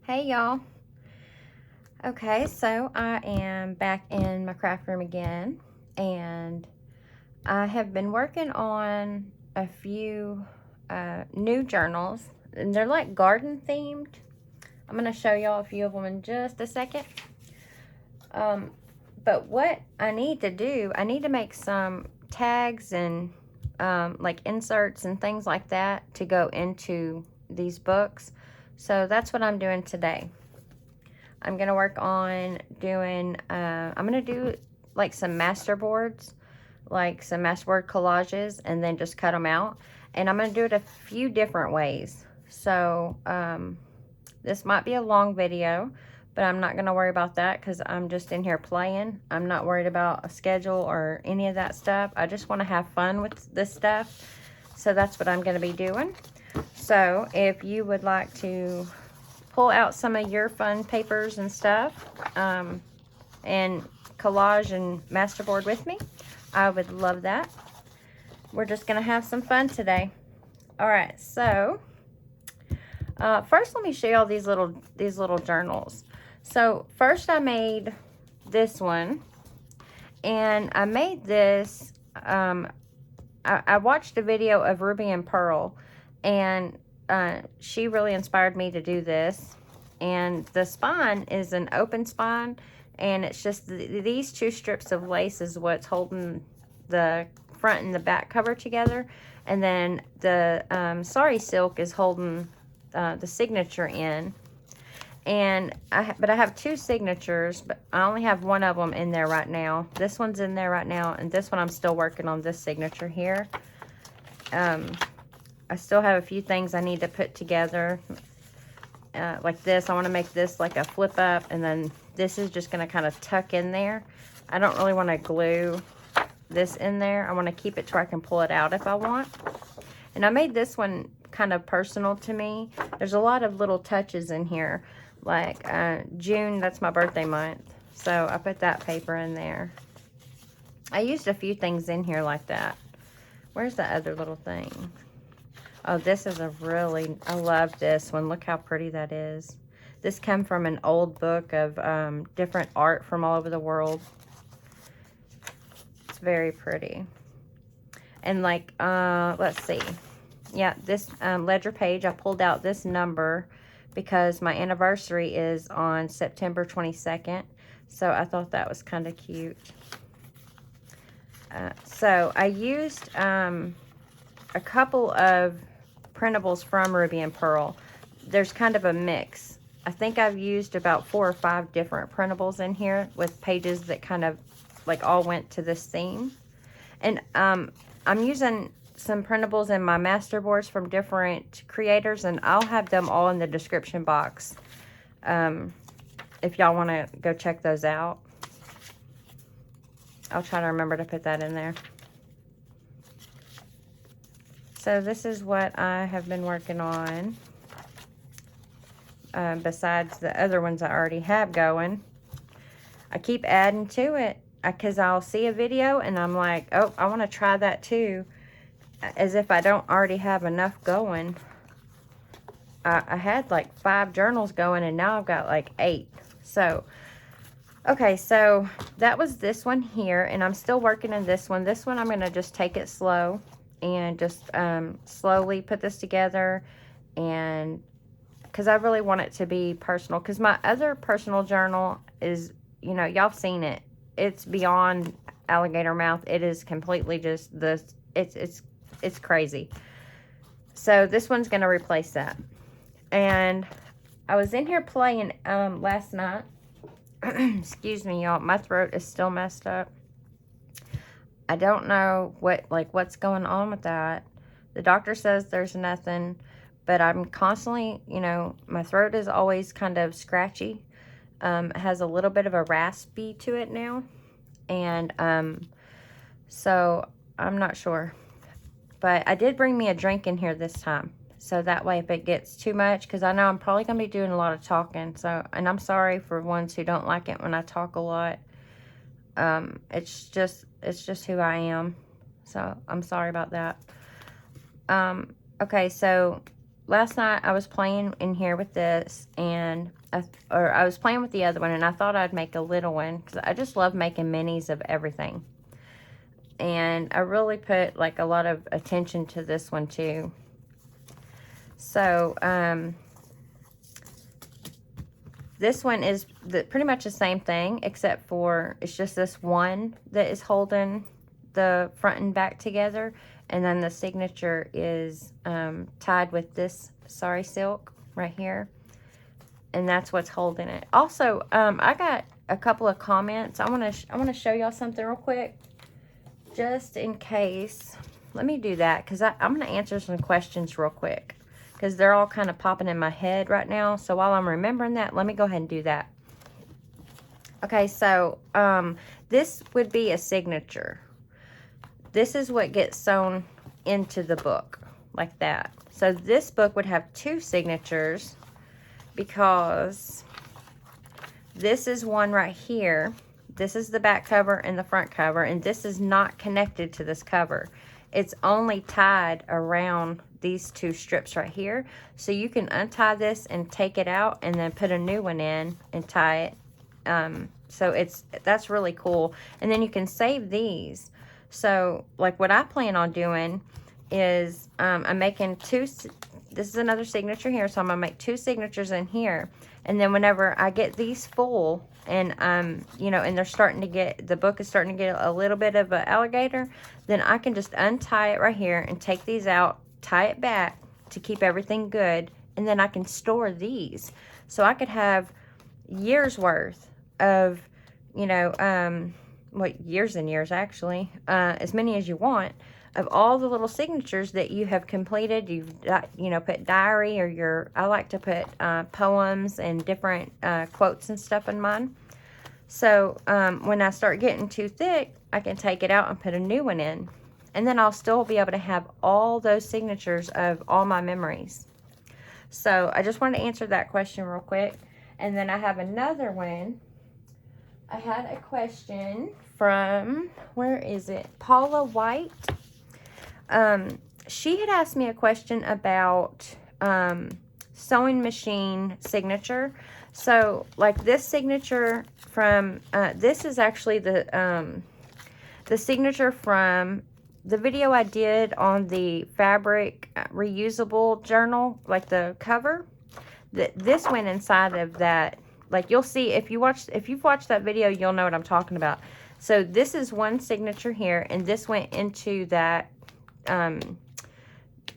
Hey y'all. Okay, so I am back in my craft room again, and I have been working on a few new journals, and they're like garden themed. I'm going to show y'all a few of them in just a second. But what I need to do, I need to make some tags and like inserts and things like that to go into these books. So that's what I'm doing today. I'm going to work on doing, I'm going to do like some masterboards, like some masterboard collages, and then just cut them out. And I'm going to do it a few different ways. So this might be a long video, but I'm not going to worry about that because I'm just in here playing. I'm not worried about a schedule or any of that stuff. I just want to have fun with this stuff. So that's what I'm going to be doing. So if you would like to pull out some of your fun papers and stuff and collage and masterboard with me, I would love that. We're just gonna have some fun today. All right, so first let me show y'all these little journals. So first I made this one, and I made this I watched a video of Rubyandpearl, and she really inspired me to do this. And the spine is an open spine, and it's just these two strips of lace is what's holding the front and the back cover together, and then the sari silk is holding the signature in. And but I have two signatures, but I only have one of them in there right now. This one's in there right now, and this one I'm still working on this signature here. I still have a few things I need to put together. Like this, I want to make this like a flip up, and then this is just going to kind of tuck in there. I don't really want to glue this in there. I want to keep it to where I can pull it out if I want. And I made this one kind of personal to me. There's a lot of little touches in here. Like June, that's my birthday month. So I put that paper in there. I used a few things in here like that. Where's the other little thing? Oh, this is I love this one. Look how pretty that is. This came from an old book of different art from all over the world. It's very pretty. And like, let's see. Yeah, this ledger page, I pulled out this number because my anniversary is on September 22nd. So I thought that was kind of cute. So I used a couple of printables from Rubyandpearl. There's kind of a mix. I think I've used about 4 or 5 different printables in here with pages that kind of like all went to this theme. And I'm using some printables in my masterboards from different creators, and I'll have them all in the description box if y'all want to go check those out. I'll try to remember to put that in there. So this is what I have been working on, besides the other ones I already have going. I keep adding to it because I'll see a video and I'm like, oh, I want to try that too, as if I don't already have enough going. I had like 5 journals going, and now I've got like 8. So okay, so that was this one here, and I'm still working on this one. This one I'm going to just take it slow and just slowly put this together, and because I really want it to be personal, because my other personal journal is, you know, y'all have seen it. It's beyond alligator mouth. It is completely just this, it's crazy. So this one's going to replace that. And I was in here playing last night. Excuse me, y'all. My throat is still messed up. I don't know what's going on with that. The doctor says there's nothing, but I'm constantly, you know, my throat is always kind of scratchy. It has a little bit of a raspy to it now. And so I'm not sure. But I did bring me a drink in here this time. So that way if it gets too much, because I know I'm probably going to be doing a lot of talking. So, and I'm sorry for ones who don't like it when I talk a lot. It's just who I am. So I'm sorry about that. Okay, so last night I was playing in here with this, and I was playing with the other one, and I thought I'd make a little one because I just love making minis of everything. And I really put like a lot of attention to this one too. So this one is pretty much the same thing, except for it's just this one that is holding the front and back together, and then the signature is tied with this sari silk right here, and that's what's holding it. Also, I got a couple of comments. I want to show y'all something real quick, just in case. Let me do that because I'm going to answer some questions real quick because they're all kind of popping in my head right now. So while I'm remembering that, let me go ahead and do that. Okay, so this would be a signature. This is what gets sewn into the book, like that. So this book would have two signatures because this is one right here. This is the back cover and the front cover, and this is not connected to this cover. It's only tied around these two strips right here. So you can untie this and take it out and then put a new one in and tie it. So that's really cool. And then you can save these. So, like what I plan on doing is I'm making this is another signature here, so I'm going to make two signatures in here. And then whenever I get these full and, you know, and the book is starting to get a little bit of an alligator, then I can just untie it right here and take these out, tie it back to keep everything good, and then I can store these. So I could have years worth of, you know, years and years actually, as many as you want, of all the little signatures that you have completed. You've, you know, put diary or I like to put poems and different quotes and stuff in mine. So when I start getting too thick, I can take it out and put a new one in. And then I'll still be able to have all those signatures of all my memories. So I just wanted to answer that question real quick. And then I have another one. I had a question from, where is it? Paula White. She had asked me a question about sewing machine signature. So like this signature from, this is actually the signature from the video I did on the fabric reusable journal, like the cover. This went inside of that. Like you'll see, if you've watched that video, you'll know what I'm talking about. So this is one signature here, and this went into that that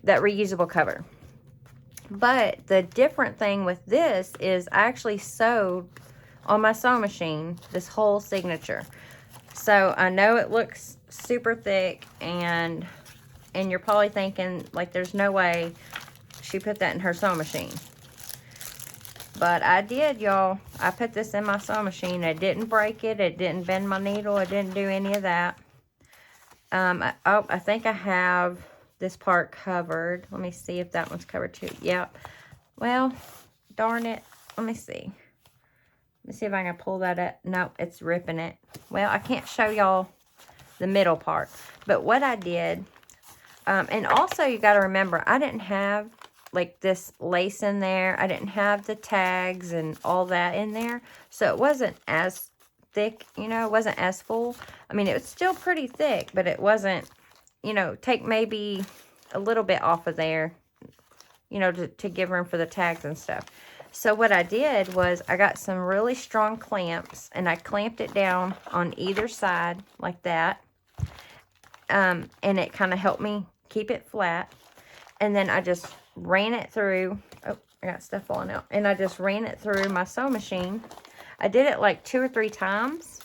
reusable cover. But the different thing with this is I actually sewed on my sewing machine this whole signature. So I know it looks super thick, and you're probably thinking like there's no way she put that in her sewing machine. But I did, y'all. I put this in my sewing machine. It didn't break it. It didn't bend my needle. It didn't do any of that. I think I have this part covered. Let me see if that one's covered too. Yep. Well, darn it. Let me see. Let me see if I can pull that up. Nope, it's ripping it. Well, I can't show y'all the middle part. But what I did, and also you got to remember, I didn't have like this lace in there. I didn't have the tags and all that in there. So it wasn't as thick, you know, it wasn't as full. I mean, it was still pretty thick, but it wasn't, you know, take maybe a little bit off of there, you know, to give room for the tags and stuff. So what I did was I got some really strong clamps, and I clamped it down on either side like that. And it kind of helped me keep it flat. And then I just ran it through. Oh, I got stuff falling out. And I just ran it through my sewing machine. I did it like 2 or 3 times.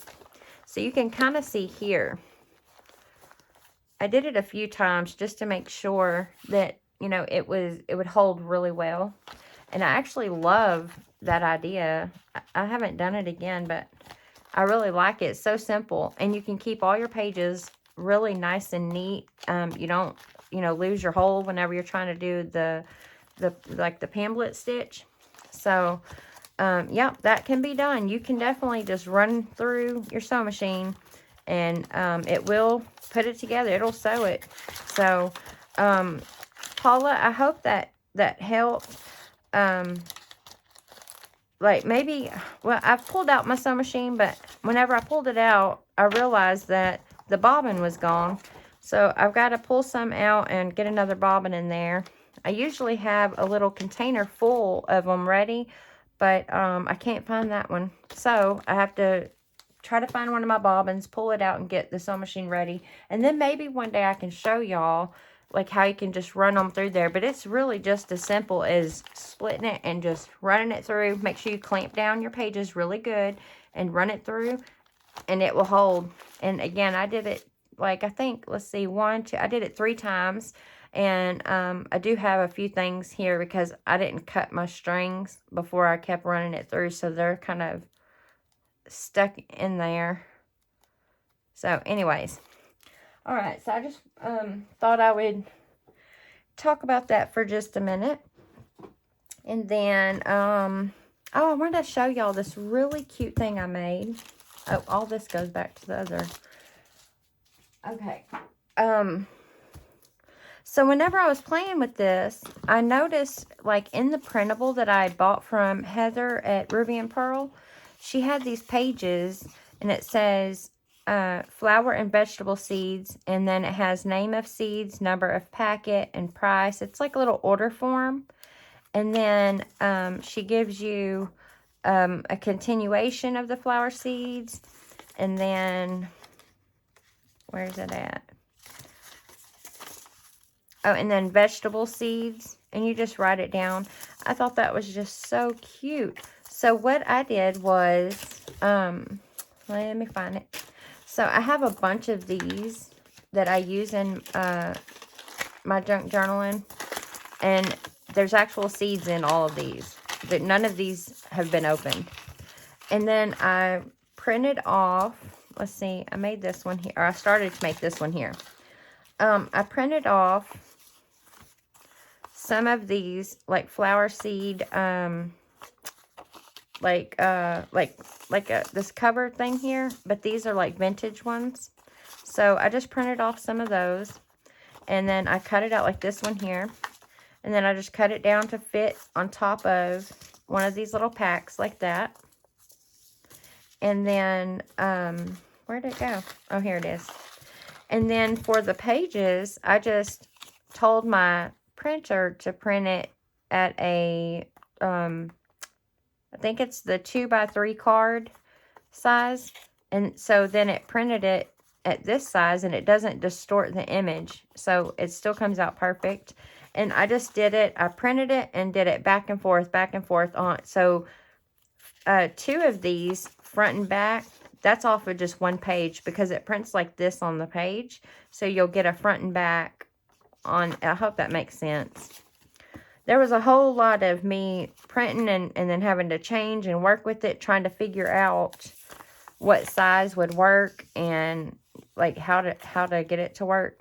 So you can kind of see here. I did it a few times just to make sure that, you know, it would hold really well. And I actually love that idea. I haven't done it again, but I really like it. It's so simple. And you can keep all your pages really nice and neat. You don't, you know, lose your hole whenever you're trying to do the pamphlet stitch. So yeah, that can be done. You can definitely just run through your sewing machine, and it will put it together. It'll sew it. So Paula, I hope that that helped. Like maybe, well, I've pulled out my sewing machine, but whenever I pulled it out, I realized that the bobbin was gone. So I've got to pull some out and get another bobbin in there. I usually have a little container full of them ready, but I can't find that one. So I have to try to find one of my bobbins, pull it out, and get the sewing machine ready. And then maybe one day I can show y'all like how you can just run them through there. But it's really just as simple as splitting it and just running it through. Make sure you clamp down your pages really good and run it through, and it will hold. And again, I did it like, I think, let's see, I did it 3 times. And I do have a few things here because I didn't cut my strings before I kept running it through, so they're kind of stuck in there. So anyways, all right, so I just thought I would talk about that for just a minute. And then oh, I wanted to show y'all this really cute thing I made. Oh, all this goes back to the other. Okay. So whenever I was playing with this, I noticed, like, in the printable that I had bought from Heather at Rubyandpearl, she had these pages, and it says flower and vegetable seeds, and then it has name of seeds, number of packet, and price. It's like a little order form. And then she gives you a continuation of the flower seeds, and then, where's it at? Oh, and then vegetable seeds, and you just write it down. I thought that was just so cute. So what I did was, let me find it. So I have a bunch of these that I use in my junk journaling, and there's actual seeds in all of these. But none of these have been opened. And then I printed off, let's see, I made this one here, or I started to make this one here. I printed off some of these, like flower seed, this cover thing here, but these are like vintage ones. So I just printed off some of those, and then I cut it out like this one here, and then I just cut it down to fit on top of one of these little packs like that. And then, where'd it go? Oh, here it is. And then for the pages, I just told my printer to print it at a, I think it's the 2x3 card size. And so then it printed it at this size, and it doesn't distort the image. So it still comes out perfect. And I just did it, I printed it and did it back and forth on. So 2 of these, front and back, that's off of just one page, because it prints like this on the page. So you'll get a front and back on. I hope that makes sense. There was a whole lot of me printing and then having to change and work with it, trying to figure out what size would work and like how to get it to work,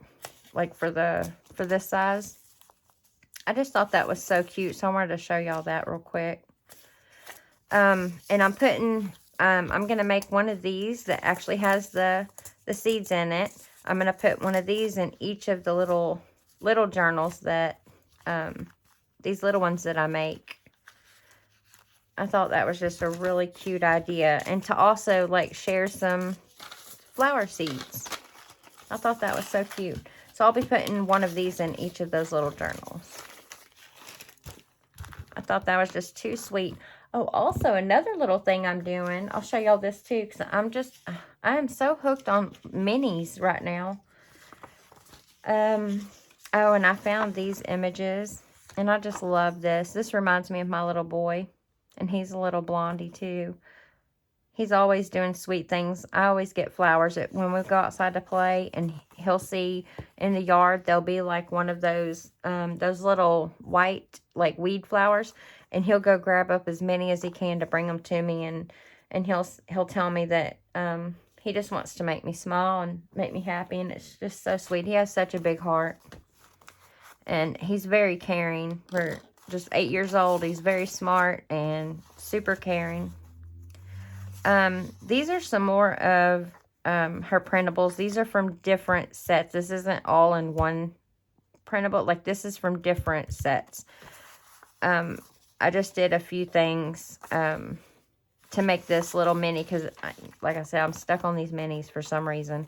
like for this size. I just thought that was so cute, so I wanted to show y'all that real quick. And I'm putting, I'm going to make one of these that actually has the seeds in it. I'm going to put one of these in each of the little journals that, these little ones that I make. I thought that was just a really cute idea. And to also, like, share some flower seeds. I thought that was so cute. So I'll be putting one of these in each of those little journals. I thought that was just too sweet. Oh, also another little thing I'm doing. I'll show y'all this too, because I am so hooked on minis right now. Oh, and I found these images, and I just love this. This reminds me of my little boy, and he's a little blondie too. He's always doing sweet things. I always get flowers when we go outside to play, and he'll see in the yard, there'll be like one of those little white, like, weed flowers, and he'll go grab up as many as he can to bring them to me, and he'll tell me that he just wants to make me smile and make me happy, and it's just so sweet. He has such a big heart, and he's very caring. For just 8 years old, he's very smart and super caring. These are some more of her printables. These are from different sets. This isn't all in one printable. Like, this is from different sets. I just did a few things to make this little mini, because like I said, I'm stuck on these minis for some reason.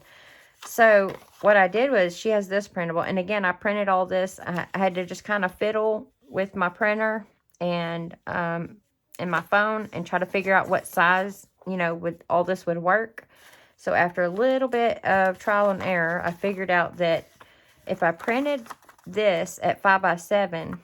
So what I did was, she has this printable, and again, I printed all this. I had to just kind of fiddle with my printer and my phone and try to figure out what size, you know, with all this would work. So after a little bit of trial and error, I figured out that if I printed this at 5x7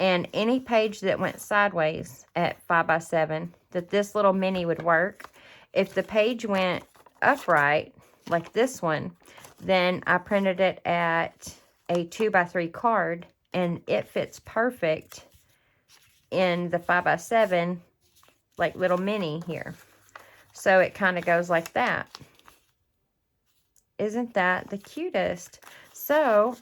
and any page that went sideways at 5x7, that this little mini would work. If the page went upright, like this one, then I printed it at a 2x3 card, and it fits perfect in the 5x7 like little mini here. So it kind of goes like that. Isn't that the cutest? So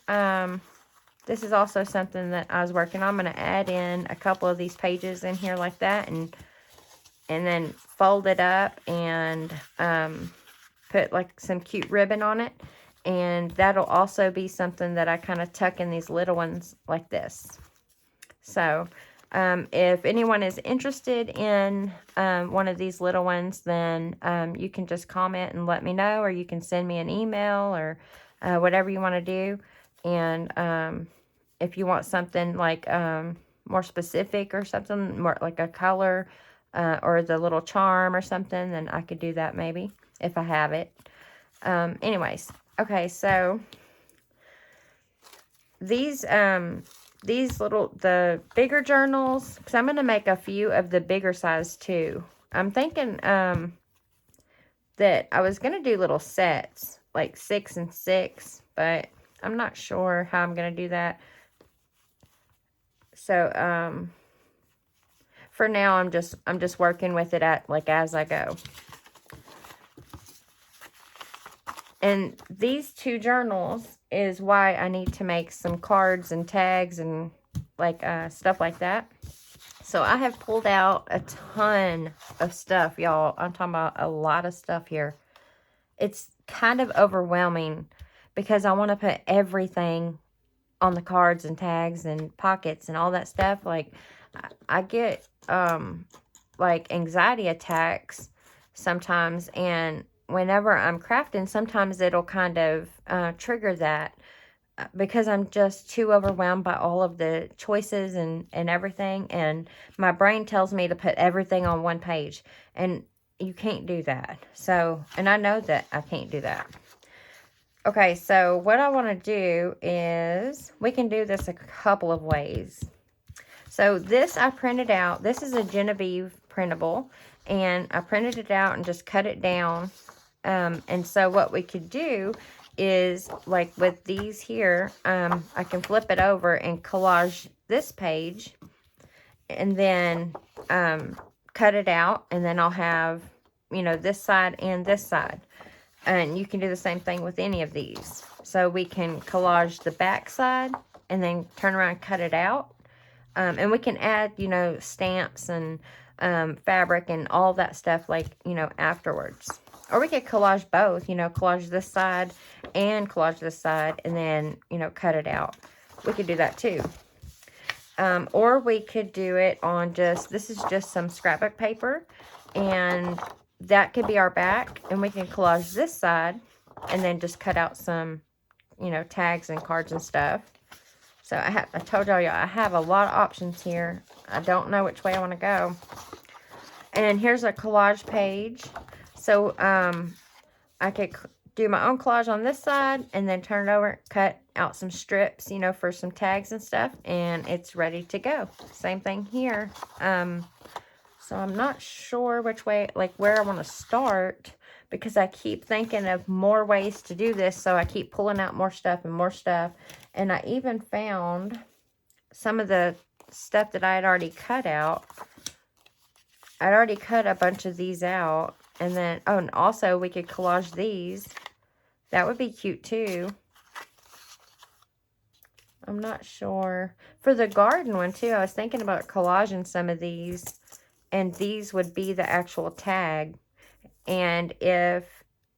this is also something that I was working on. I'm going to add in a couple of these pages in here like that, and then fold it up and put like some cute ribbon on it. And that'll also be something that I kind of tuck in these little ones like this. So if anyone is interested in one of these little ones, then you can just comment and let me know, or you can send me an email, or whatever you want to do. And if you want something like more specific, or something more like a color, or the little charm or something, then I could do that maybe if I have it. Anyways, okay, so these little, the bigger journals, because I'm going to make a few of the bigger size too. I'm thinking that I was going to do little sets, like 6 and 6, but I'm not sure how I'm going to do that. So, for now, I'm just working with it as I go. And these 2 journals is why I need to make some cards and tags and like stuff like that. So I have pulled out a ton of stuff, y'all. I'm talking about a lot of stuff here. It's kind of overwhelming because I want to put everything on the cards and tags and pockets and all that stuff. Like, I get like anxiety attacks sometimes, and whenever I'm crafting, sometimes it'll kind of trigger that, because I'm just too overwhelmed by all of the choices and everything, and my brain tells me to put everything on one page, and you can't do that. So, and I know that I can't do that. Okay, so what I want to do is, we can do this a couple of ways. So this I printed out. This is a Genevieve printable, and I printed it out and just cut it down. And so what we could do is, like with these here, I can flip it over and collage this page, and then cut it out, and then I'll have, you know, this side and this side. And you can do the same thing with any of these. So we can collage the back side and then turn around and cut it out. And we can add, you know, stamps and fabric and all that stuff, like, you know, afterwards. Or we could collage both, you know, collage this side and collage this side, and then, you know, cut it out. We could do that too. Or we could do it on just, this is just some scrapbook paper, and that could be our back, and we can collage this side and then just cut out some, you know, tags and cards and stuff. So I told y'all I have a lot of options here. I don't know which way I want to go. And here's a collage page. So I could do my own collage on this side and then turn it over, cut out some strips, you know, for some tags and stuff, and it's ready to go. Same thing here. So I'm not sure which way, like where I want to start, because I keep thinking of more ways to do this. So I keep pulling out more stuff and more stuff. And I even found some of the stuff that I had already cut out. I'd already cut a bunch of these out. And then, oh, and also we could collage these. That would be cute too. I'm not sure. For the garden one too, I was thinking about collaging some of these. And these would be the actual tag. And if,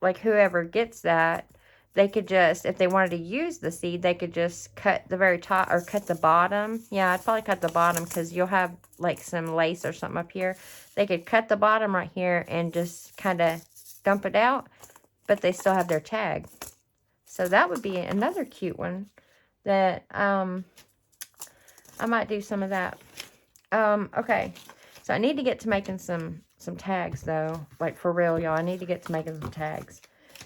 like, whoever gets that, they could just, if they wanted to use the seed, they could just cut the very top or cut the bottom. Yeah, I'd probably cut the bottom because you'll have like some lace or something up here. They could cut the bottom right here and just kind of dump it out, but they still have their tag. So that would be another cute one that I might do some of that. Okay, so I need to get to making some tags though, like for real, y'all. I need to get to making some tags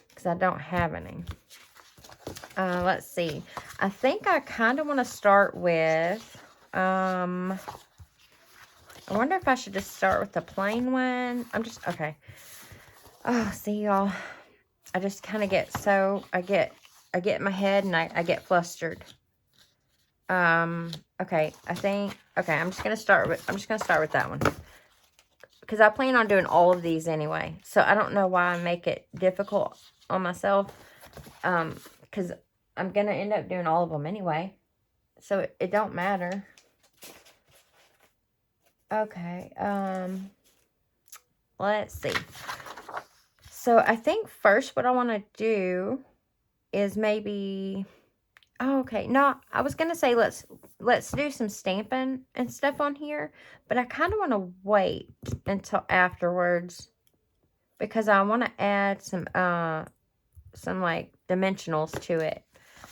because I don't have any. Let's see. I think I kind of want to start with, I wonder if I should just start with the plain one. Okay. Oh, see y'all. I just kind of get I get in my head and I get flustered. Okay, okay, I'm just going to start with that one. Because I plan on doing all of these anyway. So I don't know why I make it difficult on myself. Because I'm going to end up doing all of them anyway. So it don't matter. Okay, let's see. So I think first what I want to do is maybe... Oh, okay. No, I was going to say let's do some stamping and stuff on here. But I kind of want to wait until afterwards. Because I want to add some like dimensionals to it.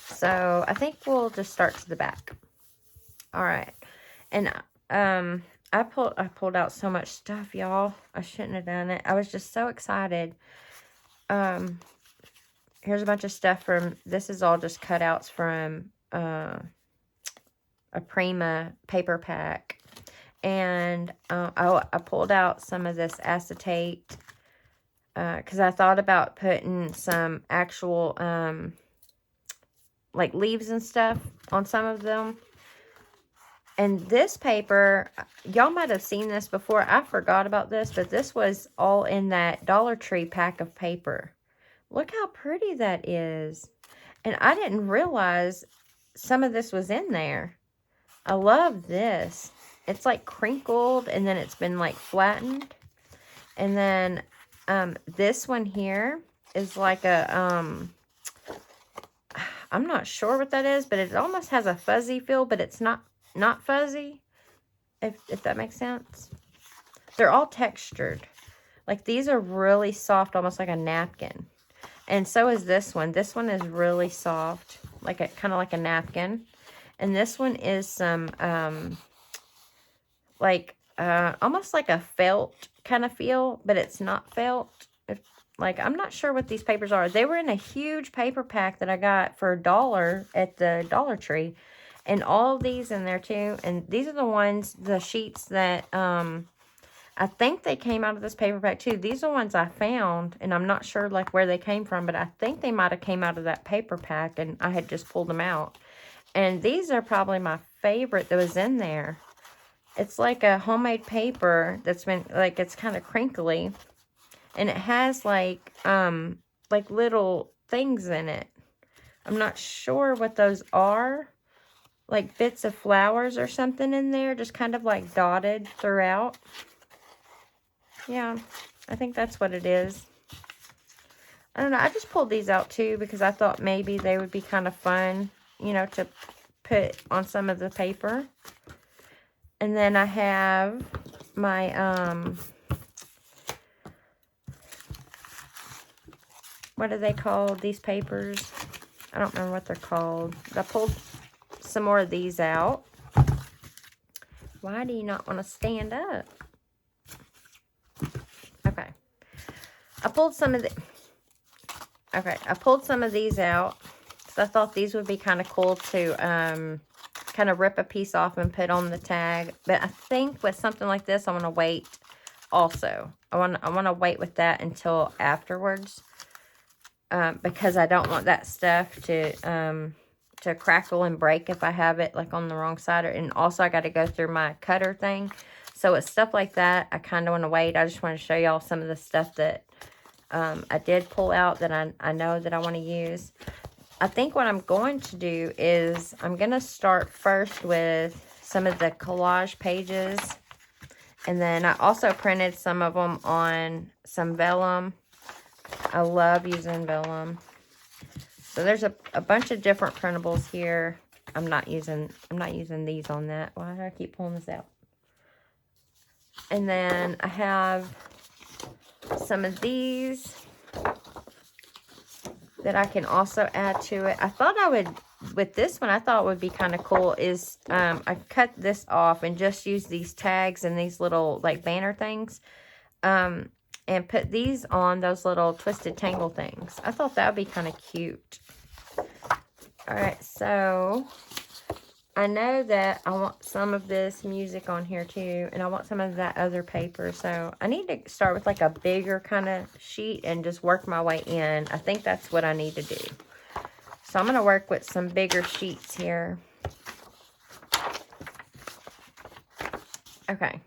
So I think we'll just start to the back. Alright. And I pulled out so much stuff, y'all. I shouldn't have done it. I was just so excited. Here's a bunch of stuff from, this is all just cutouts from a Prima paper pack. And I pulled out some of this acetate because I thought about putting some actual like leaves and stuff on some of them. And this paper, y'all might have seen this before. I forgot about this, but this was all in that Dollar Tree pack of paper. Look how pretty that is. And I didn't realize some of this was in there. I love this. It's like crinkled and then it's been like flattened. And then this one here is like a, I'm not sure what that is, but it almost has a fuzzy feel, but it's not fuzzy, if that makes sense. They're all textured. Like these are really soft, almost like a napkin. And so is this one. This one is really soft, like kind of like a napkin. And this one is some, almost like a felt kind of feel, but it's not felt. I'm not sure what these papers are. They were in a huge paper pack that I got for $1 at the Dollar Tree. And all of these in there too. And these are the ones, the sheets that, I think they came out of this paper pack too. These are ones I found, and I'm not sure like where they came from, but I think they might have came out of that paper pack, and I had just pulled them out. And these are probably my favorite that was in there. It's like a homemade paper that's been, like, it's kind of crinkly, and it has like little things in it. I'm not sure what those are. Like bits of flowers or something in there, just kind of like dotted throughout. Yeah, I think that's what it is. I don't know. I just pulled these out too because I thought maybe they would be kind of fun, you know, to put on some of the paper. And then I have my, what are they called? These papers? I don't remember what they're called. I pulled some more of these out. Why do you not want to stand up? Okay. I pulled some of these out. So I thought these would be kind of cool to kind of rip a piece off and put on the tag. But I think with something like this, I want to wait also. I want to wait with that until afterwards. Because I don't want that stuff to crackle and break if I have it like on the wrong side. And also I got to go through my cutter thing. So with stuff like that, I kind of want to wait. I just want to show y'all some of the stuff that I did pull out that I know that I want to use. I think what I'm going to do is I'm going to start first with some of the collage pages. And then I also printed some of them on some vellum. I love using vellum. So there's a bunch of different printables here. I'm not using these on that. Why do I keep pulling this out? And then I have some of these that I can also add to it. I thought I would, with this one, I thought would be kind of cool is I cut this off and just use these tags and these little like banner things and put these on those little twisted tangle things. I thought that would be kind of cute. All right, so I know that I want some of this music on here too, and I want some of that other paper. So I need to start with like a bigger kind of sheet and just work my way in. I think that's what I need to do. So I'm going to work with some bigger sheets here. Okay.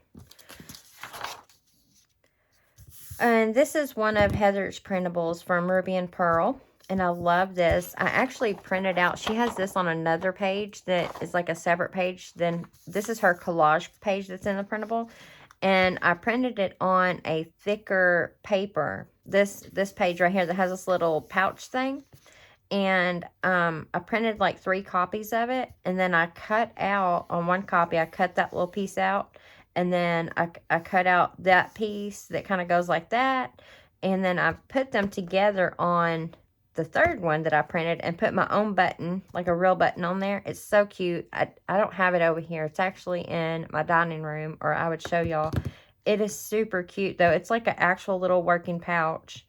And this is one of Heather's printables from Rubyandpearl. And I love this. I actually printed out. She has this on another page that is like a separate page. Then this is her collage page that's in the printable. And I printed it on a thicker paper. This page right here that has this little pouch thing. And I printed like 3 copies of it. And then I cut out on one copy. I cut that little piece out. And then I cut out that piece that kind of goes like that. And then I put them together on the third one that I printed and put my own button, like a real button on there. It's so cute. I don't have it over here. It's actually in my dining room, or I would show y'all. It is super cute though. It's like an actual little working pouch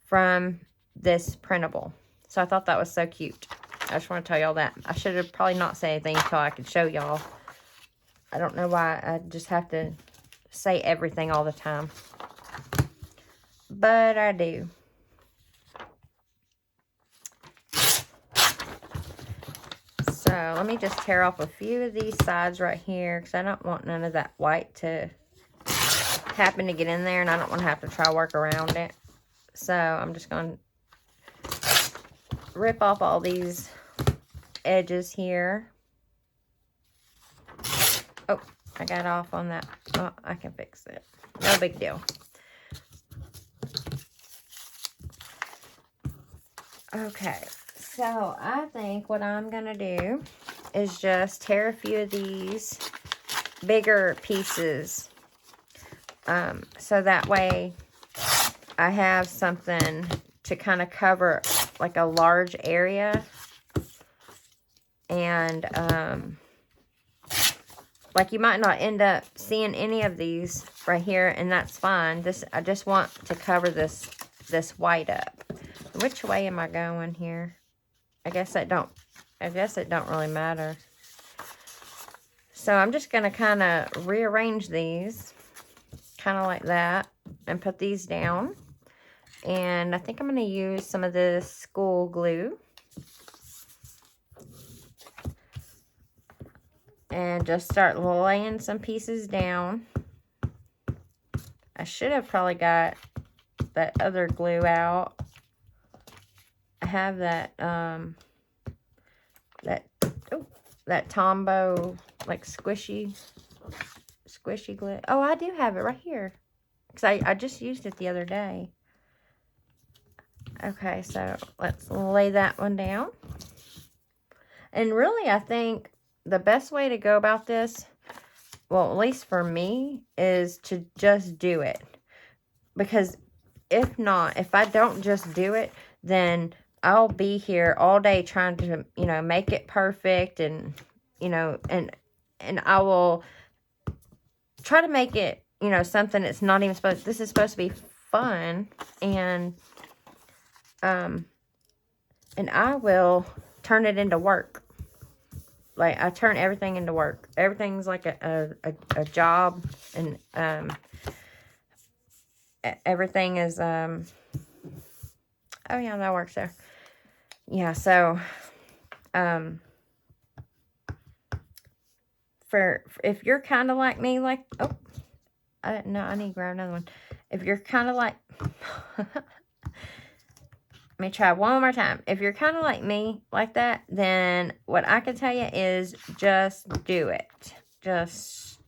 from this printable. So I thought that was so cute. I just want to tell y'all that. I should have probably not said anything until I could show y'all. I don't know why I just have to say everything all the time. But I do. So let me just tear off a few of these sides right here because I don't want none of that white to happen to get in there, and I don't want to have to try to work around it. So I'm just going to rip off all these edges here. Oh, I got off on that. Oh, I can fix it. No big deal. Okay, so I think what I'm going to do is just tear a few of these bigger pieces. So that way I have something to kind of cover like a large area. And like you might not end up seeing any of these right here, and that's fine. I just want to cover this white up. Which way am I going here? I guess it don't really matter. So I'm just going to kind of rearrange these kind of like that and put these down. And I think I'm going to use some of this school glue. And just start laying some pieces down. I should have probably got that other glue out. I have that that Tombow like squishy glue. Oh, I do have it right here because I just used it the other day. Okay, so let's lay that one down. And really, I think the best way to go about this, well, at least for me, is to just do it. Because if not, if I don't just do it, then I'll be here all day trying to, you know, make it perfect, and, you know, and I will try to make it, you know, something that's not even supposed, this is supposed to be fun, and I will turn it into work. Like, I turn everything into work. Everything's like a job, and everything is, oh yeah, that works there. Yeah, so, if you're kind of like me, like, oh, no, I need to grab another one. If you're kind of like, let me try one more time. If you're kind of like me, like that, then what I can tell you is just do it. Just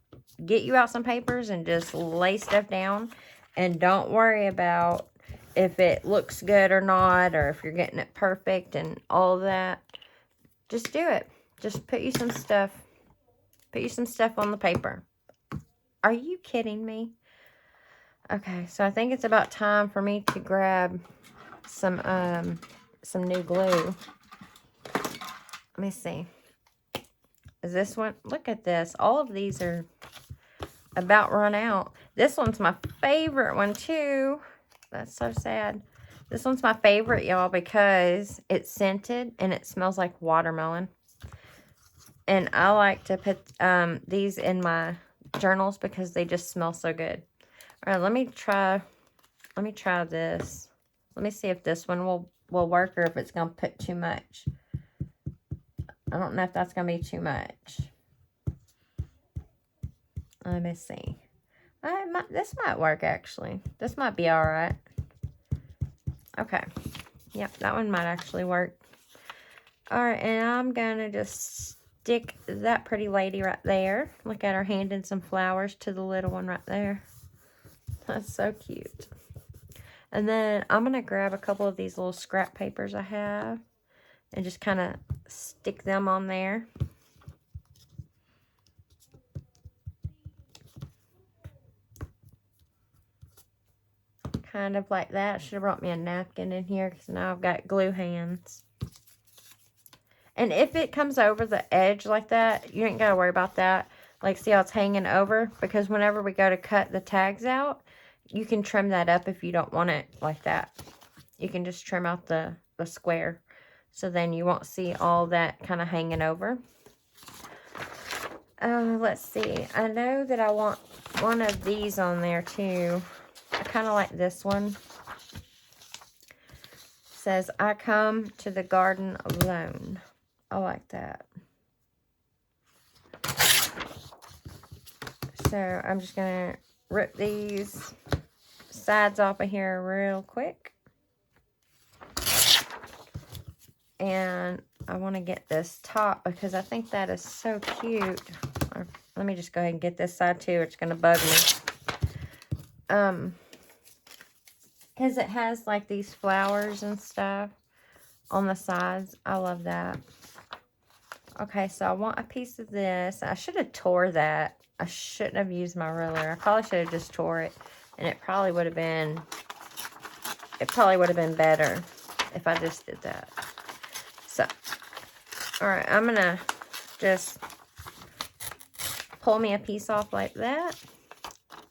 get you out some papers and just lay stuff down. And don't worry about if it looks good or not, or if you're getting it perfect and all that. Just do it. Just put you some stuff. Put you some stuff on the paper. Are you kidding me? Okay, so I think it's about time for me to grab some new glue. Let me see. Is this one? Look at this. All of these are about run out. This one's my favorite one too. That's so sad. This one's my favorite, y'all, because it's scented and it smells like watermelon. And I like to put these in my journals because they just smell so good. All right, let me try this. Let me see if this one will work or if it's going to put too much. I don't know if that's going to be too much. Let me see. This might work, actually. This might be all right. Okay. Yep, that one might actually work. All right, and I'm going to just stick that pretty lady right there. Look at her handing some flowers to the little one right there. That's so cute. And then I'm going to grab a couple of these little scrap papers I have and just kind of stick them on there. Kind of like that. Should have brought me a napkin in here because now I've got glue hands. And if it comes over the edge like that, you ain't got to worry about that. Like, see how it's hanging over? Because whenever we go to cut the tags out, you can trim that up if you don't want it like that. You can just trim out the square. So then you won't see all that kind of hanging over. Let's see. I know that I want one of these on there too. I kind of like this one. It says, I come to the garden alone. I like that. So I'm just going to rip these sides off of here real quick. And I want to get this top because I think that is so cute. Let me just go ahead and get this side too. It's going to bug me. Because it has like these flowers and stuff on the sides. I love that. Okay, so I want a piece of this. I should have tore that. I shouldn't have used my ruler. I probably should have just tore it. And it probably would have been better if I just did that. So, alright, I'm going to just pull me a piece off like that.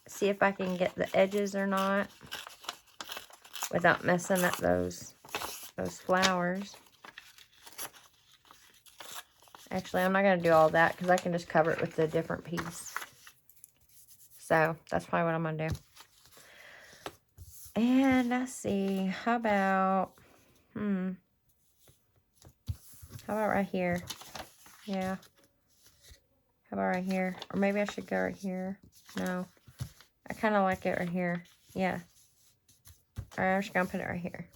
See if I can get the edges or not without messing up those flowers. Actually, I'm not going to do all that because I can just cover it with a different piece. So, that's probably what I'm going to do. And let's see. How about right here? Yeah. How about right here? Or maybe I should go right here. No. I kind of like it right here. Yeah. All right, I'm just going to put it right here.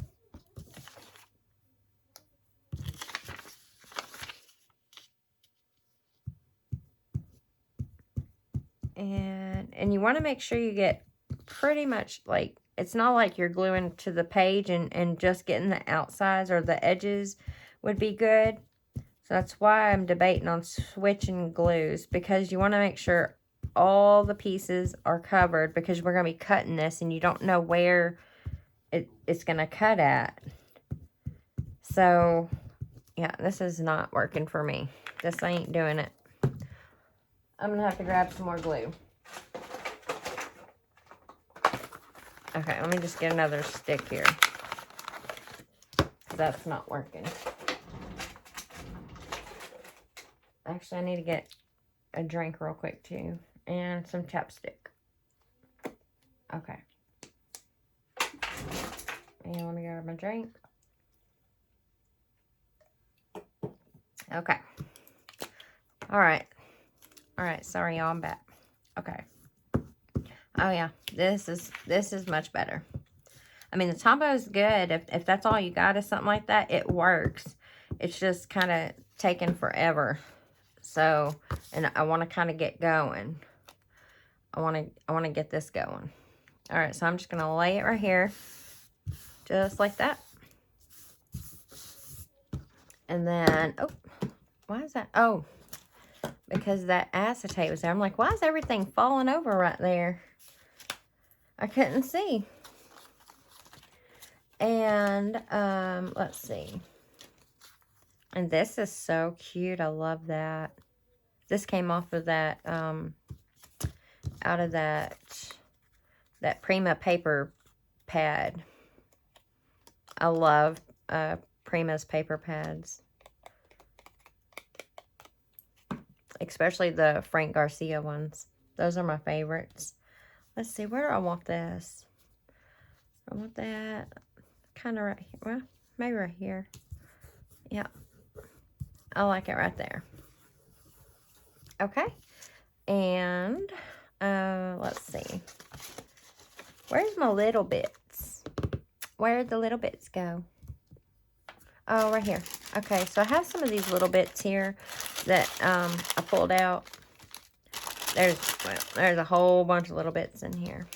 And you want to make sure you get pretty much like, it's not like you're gluing to the page and just getting the outsides or the edges would be good. So that's why I'm debating on switching glues, because you want to make sure all the pieces are covered, because we're going to be cutting this and you don't know where it's going to cut at. So, yeah, this is not working for me. This ain't doing it. I'm going to have to grab some more glue. Okay, let me just get another stick here. That's not working. Actually, I need to get a drink real quick, too. And some chapstick. Okay. And let me grab my drink. Okay. Alright. Alright, sorry, y'all, I'm back. Okay. Oh, yeah. This is much better. I mean, the Tombow is good. If that's all you got is something like that, it works. It's just kind of taking forever. So, and I want to kind of get going. I want to get this going. All right, so I'm just going to lay it right here. just like that. And then, oh, why is that? Oh, because that acetate was there. I'm like, why is everything falling over right there? I couldn't see. And, let's see. And this is so cute. I love that. This came off of that, out of that Prima paper pad. I love, Prima's paper pads. Especially the Frank Garcia ones. Those are my favorites. Let's see, where do I want this? I want that kind of right here. Well, maybe right here. Yeah. I like it right there. Okay. And, let's see. Where's my little bits? Where'd the little bits go? Oh, right here. Okay, so I have some of these little bits here that I pulled out. There's a whole bunch of little bits in here.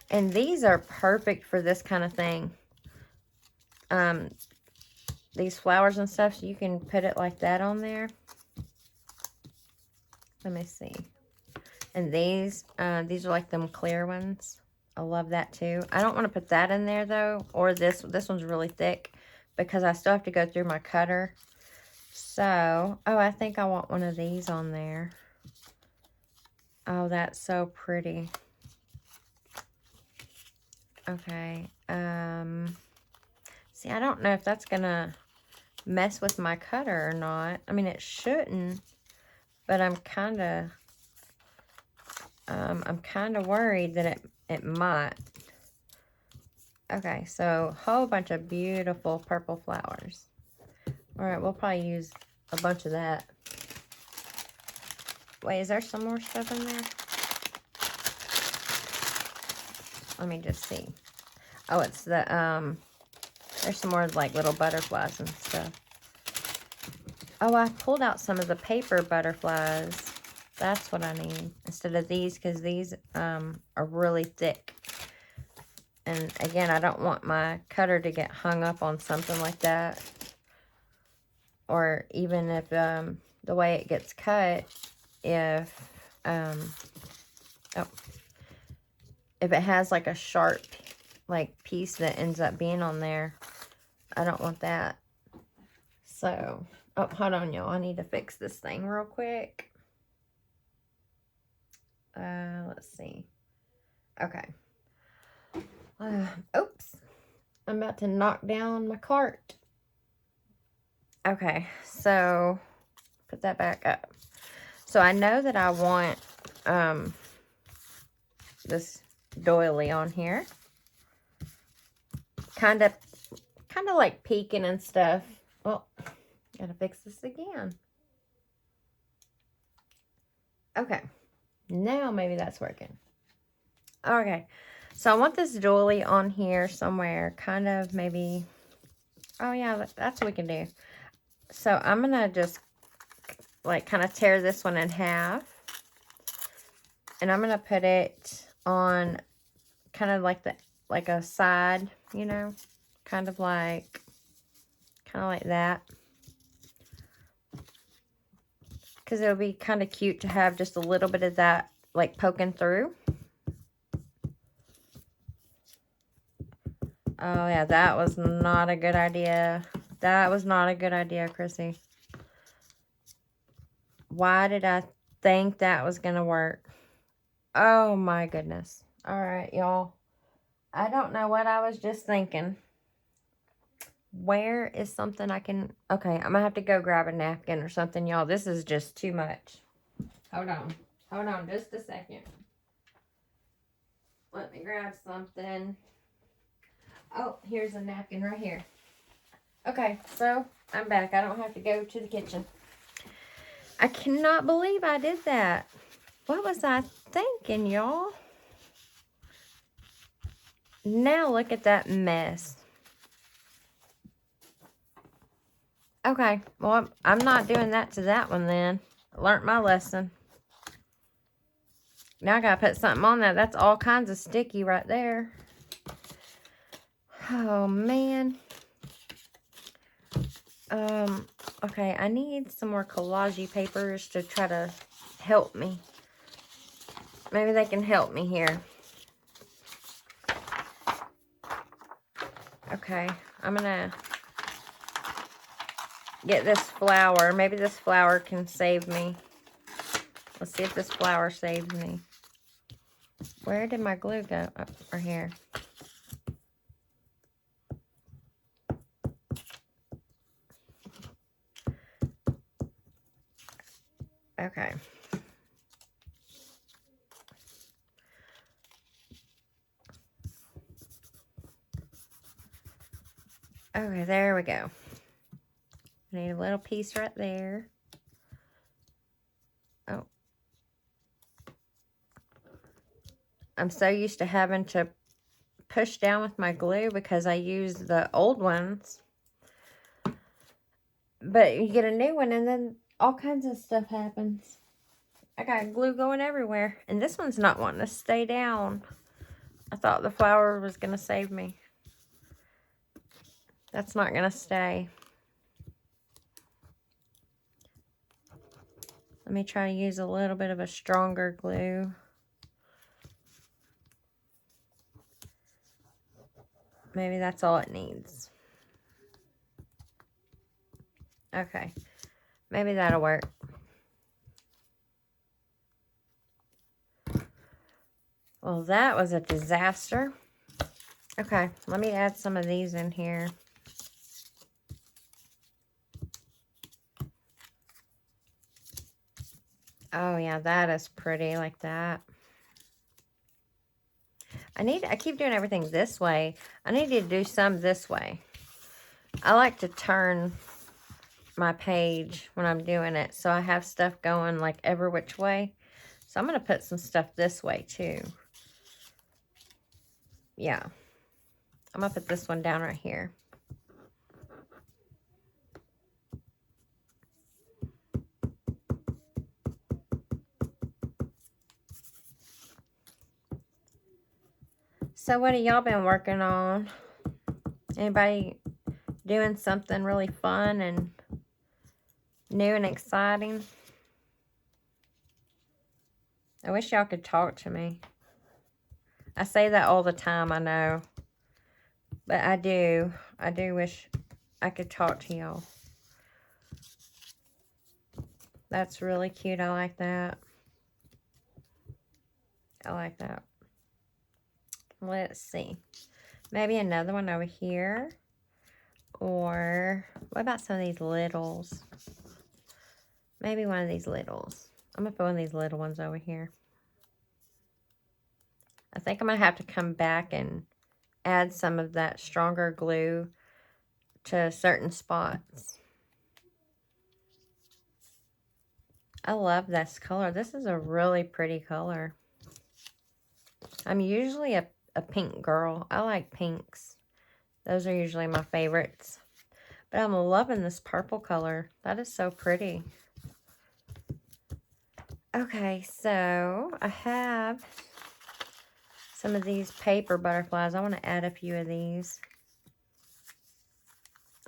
And these are perfect for this kind of thing. These flowers and stuff, so you can put it like that on there. Let me see. And these are like them clear ones. I love that too. I don't want to put that in there though, or this one's really thick because I still have to go through my cutter. So, oh, I think I want one of these on there. Oh, that's so pretty. Okay. See, I don't know if that's gonna mess with my cutter or not. I mean, it shouldn't, but I'm kind of worried that it might. Okay, so whole bunch of beautiful purple flowers. All right, we'll probably use a bunch of that. Wait, is there some more stuff in there? Let me just see. Oh, it's the, there's some more like little butterflies and stuff. Oh, I pulled out some of the paper butterflies. That's what I need instead of these, because these are really thick. And again, I don't want my cutter to get hung up on something like that. Or even if the way it gets cut, if it has like a sharp like piece that ends up being on there, I don't want that. So, oh, hold on, y'all. I need to fix this thing real quick. Let's see. Okay. Oops. I'm about to knock down my cart. Okay, so put that back up. So I know that I want this doily on here. Kind of like peeking and stuff. Well, gotta fix this again. Okay, now maybe that's working. Okay, so I want this doily on here somewhere. Kind of maybe, oh yeah, that's what we can do. So I'm gonna just like kind of tear this one in half. And I'm gonna put it on kind of like a side, you know, kind of like that. Because it'll be kind of cute to have just a little bit of that like poking through. Oh yeah, that was not a good idea. That was not a good idea, Chrissy. Why did I think that was gonna work? Oh my goodness. All right, y'all. I don't know what I was just thinking. Where is something I can... Okay, I'm gonna have to go grab a napkin or something, y'all. This is just too much. Hold on. Hold on just a second. Let me grab something. Oh, here's a napkin right here. Okay, so I'm back. I don't have to go to the kitchen. I cannot believe I did that. What was I thinking, y'all? Now look at that mess. Okay, well, I'm not doing that to that one then. I learned my lesson. Now I gotta put something on that. That's all kinds of sticky right there. Oh, man. Okay, I need some more collage papers to try to help me. Maybe they can help me here. Okay, I'm gonna get this flower. Maybe this flower can save me. Let's see if this flower saves me. Where did my glue go? Oh, right here. Okay. Okay, there we go. Need a little piece right there. Oh. I'm so used to having to push down with my glue because I use the old ones. But you get a new one and then all kinds of stuff happens. I got glue going everywhere. And this one's not wanting to stay down. I thought the flower was going to save me. That's not going to stay. Let me try to use a little bit of a stronger glue. Maybe that's all it needs. Okay. Maybe that'll work. Well, that was a disaster. Okay, let me add some of these in here. Oh, yeah, that is pretty like that. I keep doing everything this way. I need to do some this way. I like to turn my page when I'm doing it so I have stuff going like every which way. So I'm going to put some stuff this way too. Yeah. I'm going to put this one down right here. So what have y'all been working on? Anybody doing something really fun and new and exciting? I wish y'all could talk to me. I say that all the time, I know. But I do. I do wish I could talk to y'all. That's really cute. I like that. I like that. Let's see. Maybe another one over here. Or what about some of these littles? Maybe one of these littles. I'm going to put one of these little ones over here. I think I'm going to have to come back and add some of that stronger glue to certain spots. I love this color. This is a really pretty color. I'm usually a pink girl. I like pinks. Those are usually my favorites. But I'm loving this purple color. That is so pretty. Okay, so I have some of these paper butterflies. I want to add a few of these.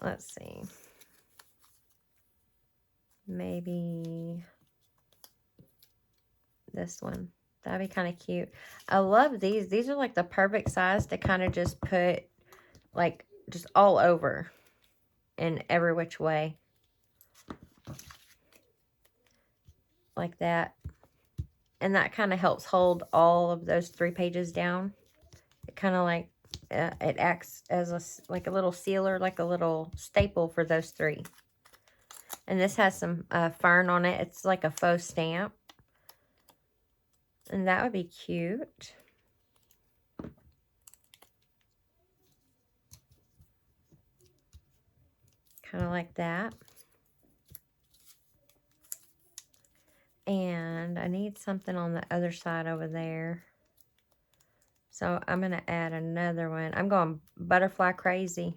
Let's see. Maybe this one. That'd be kind of cute. I love these. These are like the perfect size to kind of just put like just all over in every which way. Like that. And that kind of helps hold all of those 3 pages down. It kind of like, it acts as like a little sealer, like a little staple for those 3. And this has some fern on it. It's like a faux stamp. And that would be cute. Kind of like that. And I need something on the other side over there. So I'm going to add another one. I'm going butterfly crazy.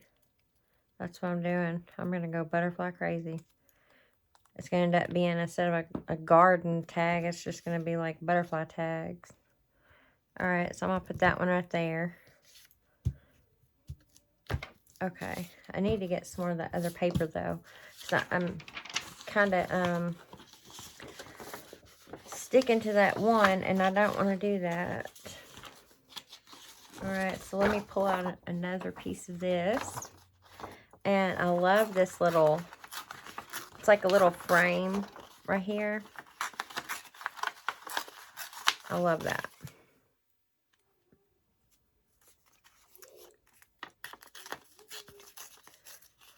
That's what I'm doing. I'm going to go butterfly crazy. It's going to end up being, instead of a garden tag, it's just going to be like butterfly tags. Alright, so I'm going to put that one right there. Okay, I need to get some more of that other paper though. So I'm kind of sticking to that one, and I don't want to do that. Alright, so let me pull out another piece of this. And I love this little, it's like a little frame right here. I love that.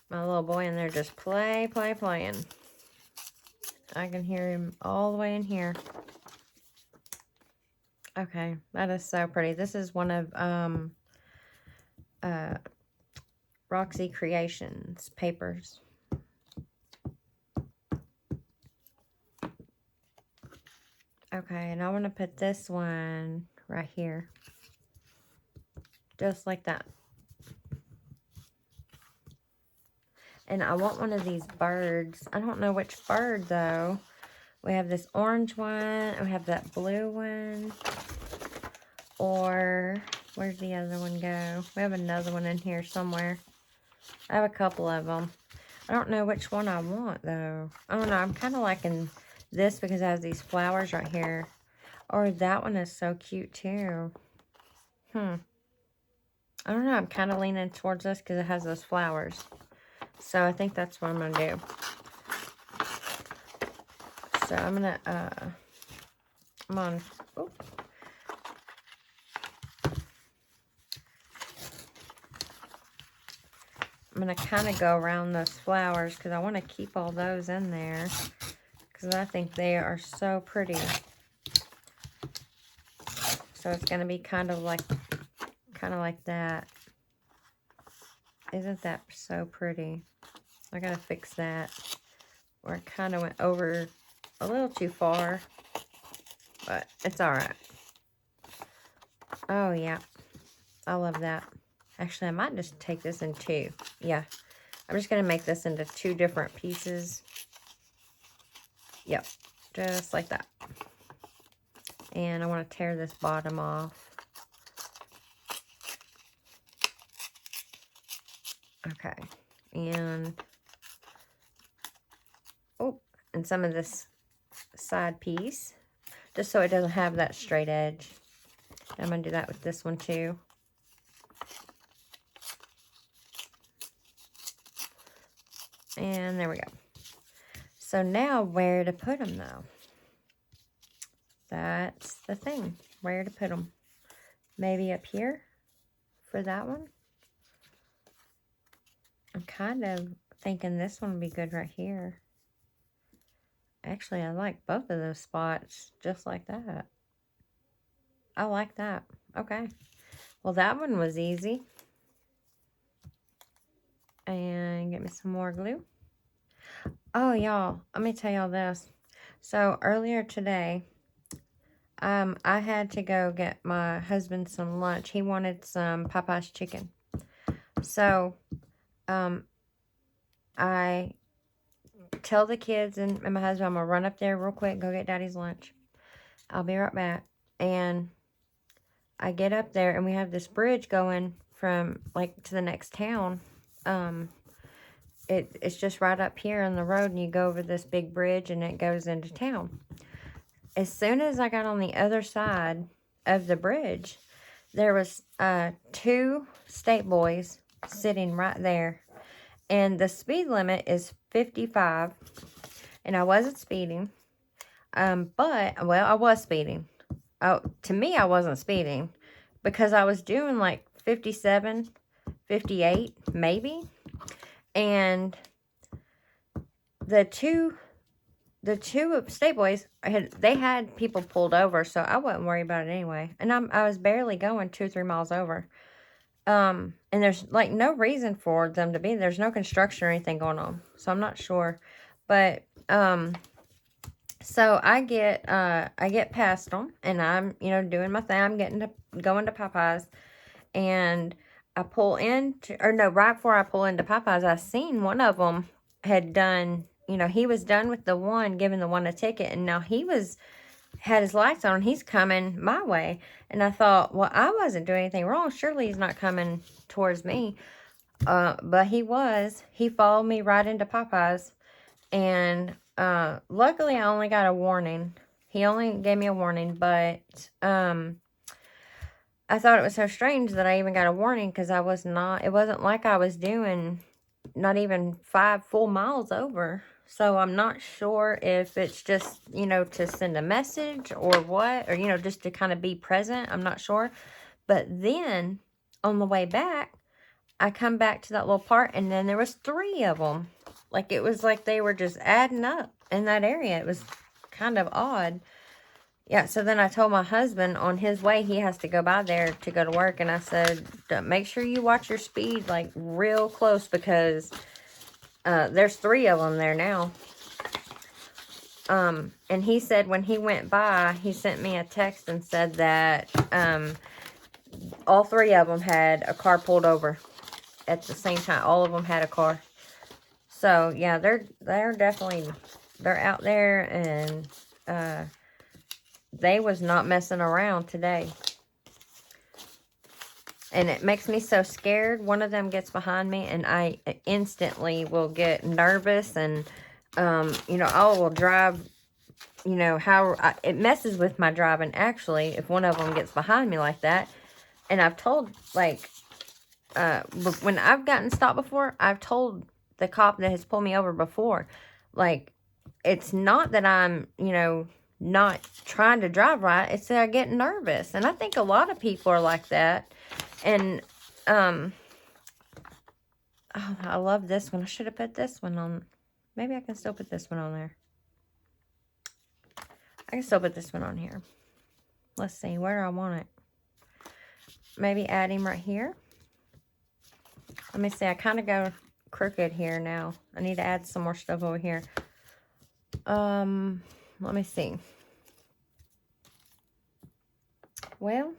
My little boy in there just playing. I can hear him all the way in here. Okay, that is so pretty. This is one of Roxy Creations papers. Okay, and I want to put this one right here. Just like that. And I want one of these birds. I don't know which bird, though. We have this orange one. We have that blue one. Or, where's the other one go? We have another one in here somewhere. I have a couple of them. I don't know which one I want, though. I don't know. I'm kind of liking this because it has these flowers right here. Or that one is so cute, too. I don't know. I'm kind of leaning towards this because it has those flowers. So I think that's what I'm going to do. So I'm going to, I'm on, oh. I'm going to kind of go around those flowers because I want to keep all those in there because I think they are so pretty. So it's going to be kind of like that. Isn't that so pretty? I got to fix that. Or it kind of went over a little too far, but it's all right. Oh, yeah. I love that. Actually, I might just take this in two. Yeah. I'm just going to make this into two different pieces. Yep. Just like that. And I want to tear this bottom off. Okay. And, oh, and some of this side piece. Just so it doesn't have that straight edge. I'm going to do that with this one too. And there we go. So now where to put them though? That's the thing. Where to put them? Maybe up here for that one. I'm kind of thinking this one would be good right here. Actually, I like both of those spots just like that. I like that. Okay. Well, that one was easy. And get me some more glue. Oh, y'all, let me tell y'all this. So, earlier today, I had to go get my husband some lunch. He wanted some Popeye's chicken. So, I tell the kids and my husband, I'm going to run up there real quick, go get Daddy's lunch. I'll be right back. And I get up there, and we have this bridge going from, like, to the next town. It's just right up here on the road, and you go over this big bridge, and it goes into town. As soon as I got on the other side of the bridge, there was 2 state boys sitting right there. And the speed limit is 55. And I wasn't speeding. But, well, I was speeding. Oh, to me, I wasn't speeding. Because I was doing like 57, 58, maybe. And the two state boys, they had people pulled over, so I wasn't worried about it anyway. And I was barely going 2 or 3 miles over. And there's like no reason for them to be. There's no construction or anything going on, so I'm not sure. But so I get past them, and I'm doing my thing. I'm going to Popeyes, and I pull into, or no, right before I pull into Popeyes, I seen one of them had done. He was done with the one, giving the one a ticket, and now had his lights on, and he's coming my way. And I thought, well, I wasn't doing anything wrong. Surely he's not coming towards me. But he followed me right into Popeyes. And luckily I only got a warning. He only gave me a warning, but I thought it was so strange that I even got a warning, because it wasn't like I was doing not even 5 full miles over. So I'm not sure if it's just, to send a message or what, or, just to kind of be present. I'm not sure. But then on the way back, I come back to that little part, and then there was 3 of them. Like, it was like they were just adding up in that area. It was kind of odd. Yeah, so then I told my husband on his way, he has to go by there to go to work. And I said, make sure you watch your speed, like, real close, because there's 3 of them there now. And he said when he went by, he sent me a text and said that all 3 of them had a car pulled over at the same time. All of them had a car. So, yeah, they're definitely, they're out there, and they was not messing around today. And it makes me so scared. One of them gets behind me, and I instantly will get nervous, and, I will drive, it messes with my driving, actually, if one of them gets behind me like that. And I've told, like, when I've gotten stopped before, I've told the cop that has pulled me over before, like, it's not that I'm, not trying to drive right, it's that I get nervous. And I think a lot of people are like that. And, oh, I love this one. I should have put this one on. Maybe I can still put this one on there. I can still put this one on here. Let's see, where do I want it? Maybe add him right here. Let me see, I kind of go crooked here now. I need to add some more stuff over here. Let me see. Well,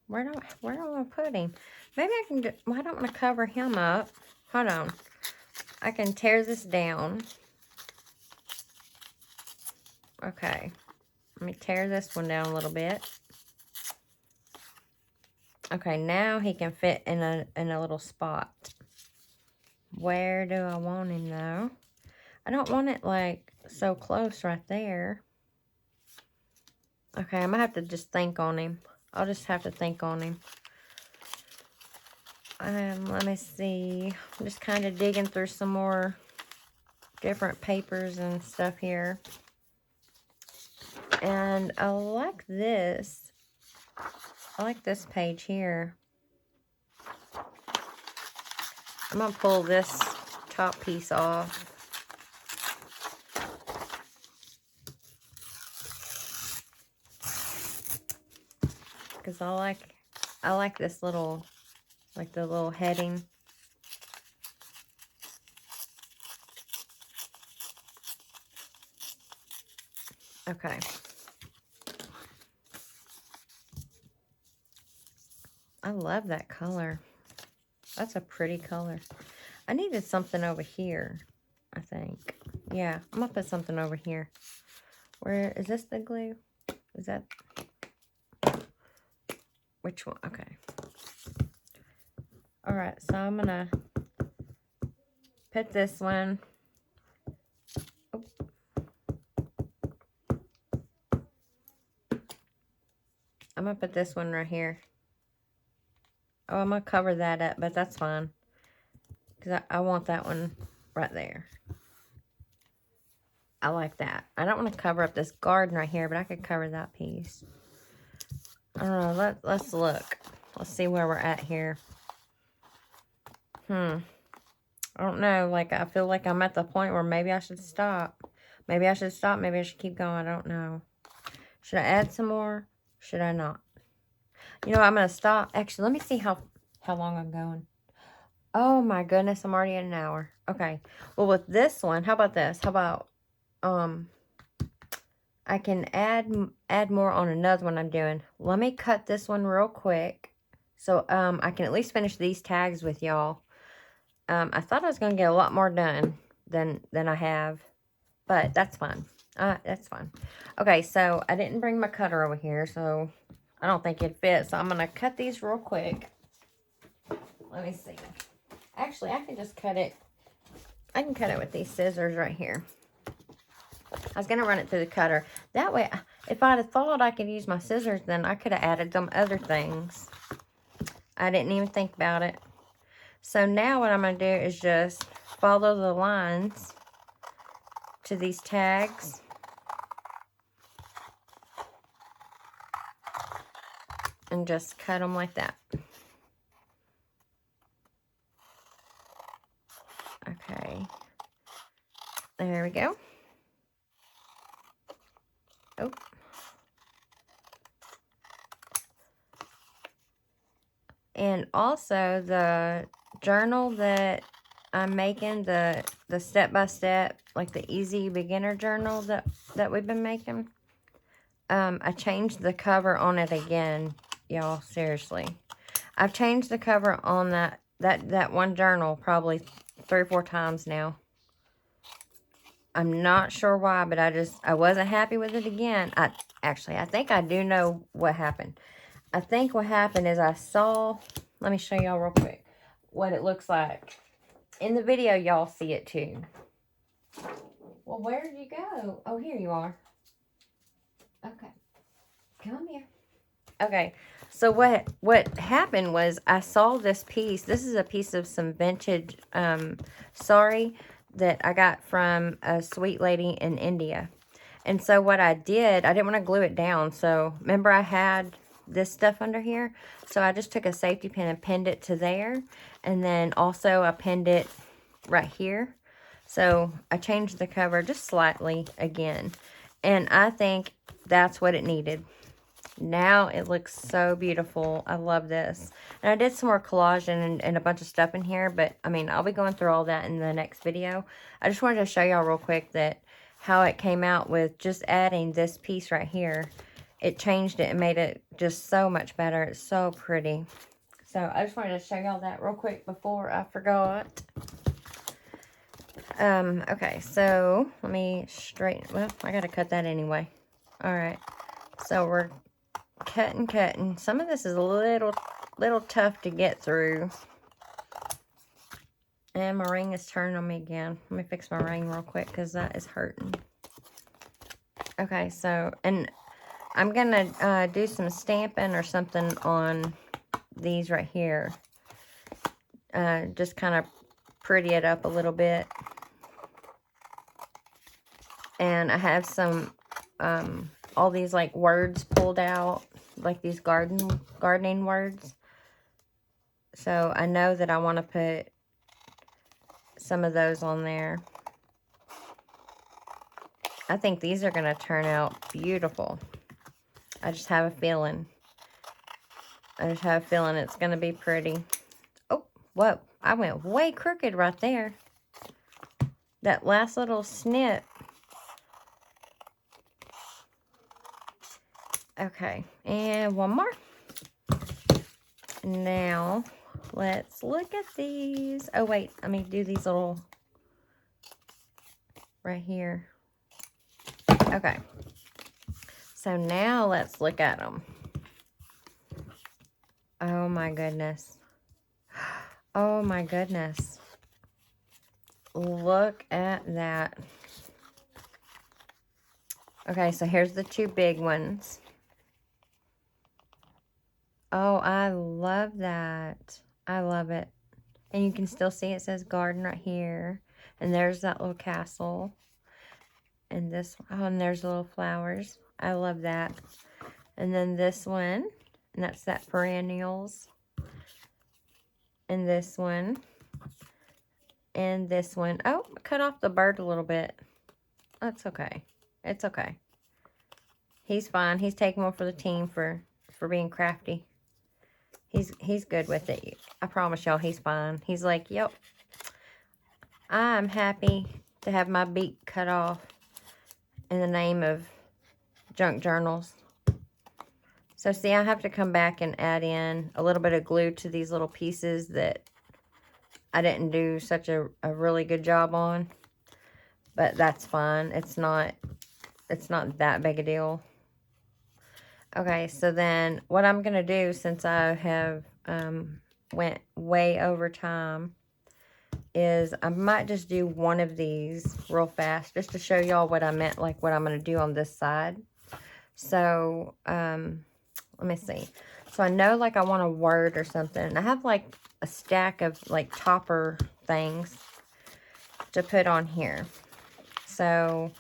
where do I want to put him? Maybe I can do, well, I don't want to cover him up. Hold on. I can tear this down. Okay. Let me tear this one down a little bit. Okay, now he can fit in a little spot. Where do I want him, though? I don't want it, like, so close right there. Okay, I'm going to have to just think on him. I'll just have to think on him. Let me see. I'm just kind of digging through some more different papers and stuff here. And I like this. I like this page here. I'm going to pull this top piece off. Because I like this little, like the little heading. Okay. I love that color. That's a pretty color. I needed something over here, I think. Yeah, I'm going to put something over here. Where, is this the glue? Is that... Which one? Okay. Alright, so I'm going to put this one. Oh. I'm going to put this one right here. Oh, I'm going to cover that up, but that's fine. Because I want that one right there. I like that. I don't want to cover up this garden right here, but I could cover that piece. I don't know. Let's look. Let's see where we're at here. I don't know. Like, I feel like I'm at the point where maybe I should stop. Maybe I should stop. Maybe I should keep going. I don't know. Should I add some more? Should I not? You know, I'm going to stop. Actually, let me see how long I'm going. Oh, my goodness. I'm already at an hour. Okay. Well, with this one, how about this? How about, I can add more on another one I'm doing. Let me cut this one real quick. So, I can at least finish these tags with y'all. I thought I was going to get a lot more done than I have. But that's fine. That's fine. Okay, so I didn't bring my cutter over here, so I don't think it fits. So I'm going to cut these real quick. Let me see. Actually, I can just cut it. I can cut it with these scissors right here. I was going to run it through the cutter. That way, if I'd have thought I could use my scissors, then I could have added some other things. I didn't even think about it. So now what I'm going to do is just follow the lines to these tags. And just cut them like that. Okay. There we go. Oh. And also the journal that I'm making, the step-by-step, like the easy beginner journal that we've been making. I changed the cover on it again, y'all, seriously. I've changed the cover on that one journal probably 3 or 4 times now. I'm not sure why, but I wasn't happy with it again. I think I do know what happened. I think what happened is I saw, let me show y'all real quick what it looks like. In the video, y'all see it too. Well, where did you go? Oh, here you are. Okay. Come here. Okay. So what happened was I saw this piece. This is a piece of some vintage sari that I got from a sweet lady in India. And so what I did, I didn't want to glue it down. So remember I had this stuff under here? So I just took a safety pin and pinned it to there. And then also I pinned it right here. So I changed the cover just slightly again. And I think that's what it needed. Now it looks so beautiful. I love this. And I did some more collage and a bunch of stuff in here. But, I mean, I'll be going through all that in the next video. I just wanted to show y'all real quick that how it came out with just adding this piece right here. It changed it and made it just so much better. It's so pretty. So, I just wanted to show y'all that real quick before I forgot. Okay, so let me straighten. Well, I gotta cut that anyway. Alright. So, we're cutting. Some of this is a little tough to get through. And my ring is turning on me again. Let me fix my ring real quick because that is hurting. Okay, so, and I'm gonna do some stamping or something on these right here. Just kind of pretty it up a little bit. And I have some all these like words pulled out, like these gardening words. So I know that I want to put some of those on there. I think these are going to turn out beautiful. I just have a feeling. It's going to be pretty. Oh, whoa. I went way crooked right there. That last little snip. Okay, and one more. Now, let's look at these. Oh, wait, let me do these little right here. Okay, so now let's look at them. Oh, my goodness. Oh, my goodness. Look at that. Okay, so here's the 2 big ones. Oh, I love that. I love it. And you can still see it says garden right here. And there's that little castle. And this, oh, and there's little flowers. I love that. And then this one, and that's that perennials. And this one. And this one. Oh, I cut off the bird a little bit. That's okay. It's okay. He's fine. He's taking one for the team for being crafty. He's good with it. I promise y'all he's fine. He's like, yep. I'm happy to have my beak cut off in the name of junk journals. So see, I have to come back and add in a little bit of glue to these little pieces that I didn't do such a really good job on. But that's fine. It's not that big a deal. Okay, so then what I'm going to do, since I have went way over time, is I might just do one of these real fast just to show y'all what I meant, like what I'm going to do on this side. So, let me see. So I know like I want a word or something. And I have like a stack of like topper things to put on here. So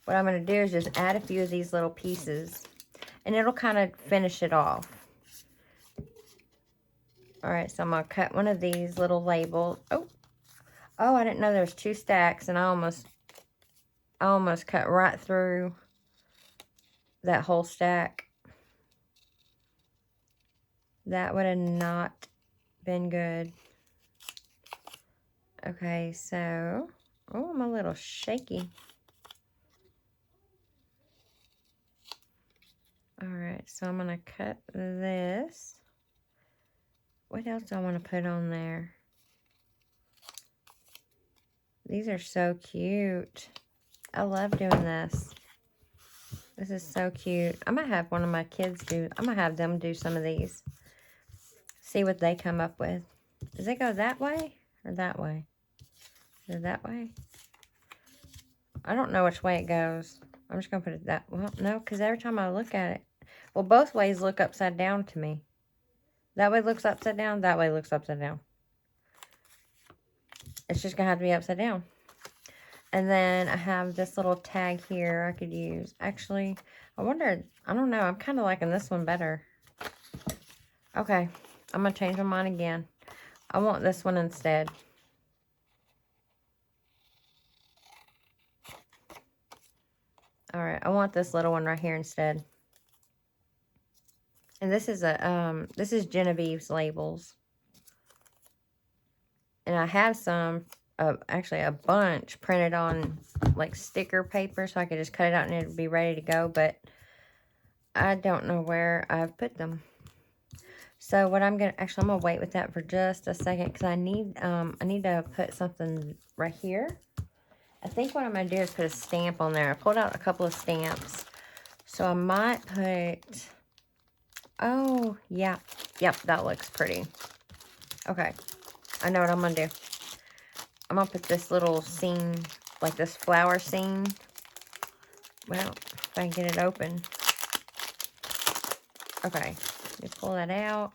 what I'm going to do is just add a few of these little pieces. And it'll kind of finish it off. Alright, so I'm going to cut one of these little labels. Oh, I didn't know there was 2 stacks. And I almost cut right through that whole stack. That would have not been good. Okay, so, oh, I'm a little shaky. Alright, so I'm going to cut this. What else do I want to put on there? These are so cute. I love doing this. This is so cute. I might have one of my kids do, I might have them do some of these. See what they come up with. Does it go that way or that way? Is it that way? I don't know which way it goes. I'm just going to put it that, well, no, because every time I look at it, well, both ways look upside down to me. That way looks upside down, that way looks upside down. It's just going to have to be upside down. And then I have this little tag here I could use. Actually, I wonder, I don't know, I'm kind of liking this one better. Okay, I'm going to change my mind again. I want this one instead. Alright, I want this little one right here instead. And this is Genevieve's labels. And I have some, actually a bunch printed on like sticker paper so I could just cut it out and it would be ready to go. But I don't know where I've put them. So what I'm going to, actually I'm going to wait with that for just a second because I need to put something right here. I think what I'm going to do is put a stamp on there. I pulled out a couple of stamps. So I might put, oh, yeah. Yep, that looks pretty. Okay. I know what I'm going to do. I'm going to put this little scene, like this flower scene. Well, if I can get it open. Okay. Let me pull that out.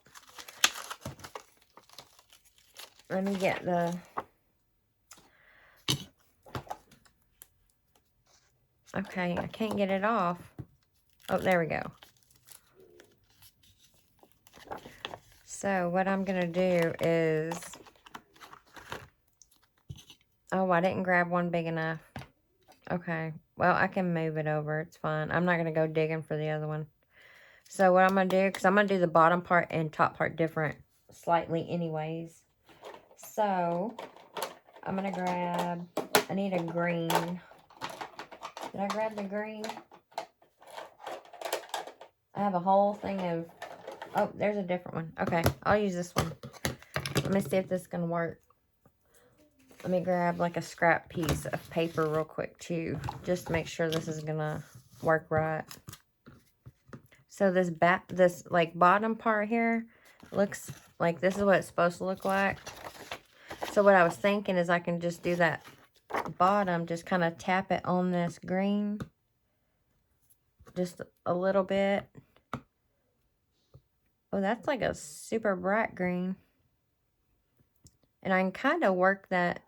Let me get the... Okay, I can't get it off. Oh, there we go. So, what I'm going to do is... Oh, I didn't grab one big enough. Okay. Well, I can move it over. It's fine. I'm not going to go digging for the other one. So, what I'm going to do... Because I'm going to do the bottom part and top part different slightly anyways. So, I'm going to grab... I need a green... Did I grab the green? I have a whole thing of... Oh, there's a different one. Okay, I'll use this one. Let me see if this is going to work. Let me grab like a scrap piece of paper real quick too. Just to make sure this is going to work right. So this like bottom part here looks like this is what it's supposed to look like. So what I was thinking is I can just do that bottom, just kind of tap it on this green just a little bit. Oh, that's like a super bright green, and I can kind of work that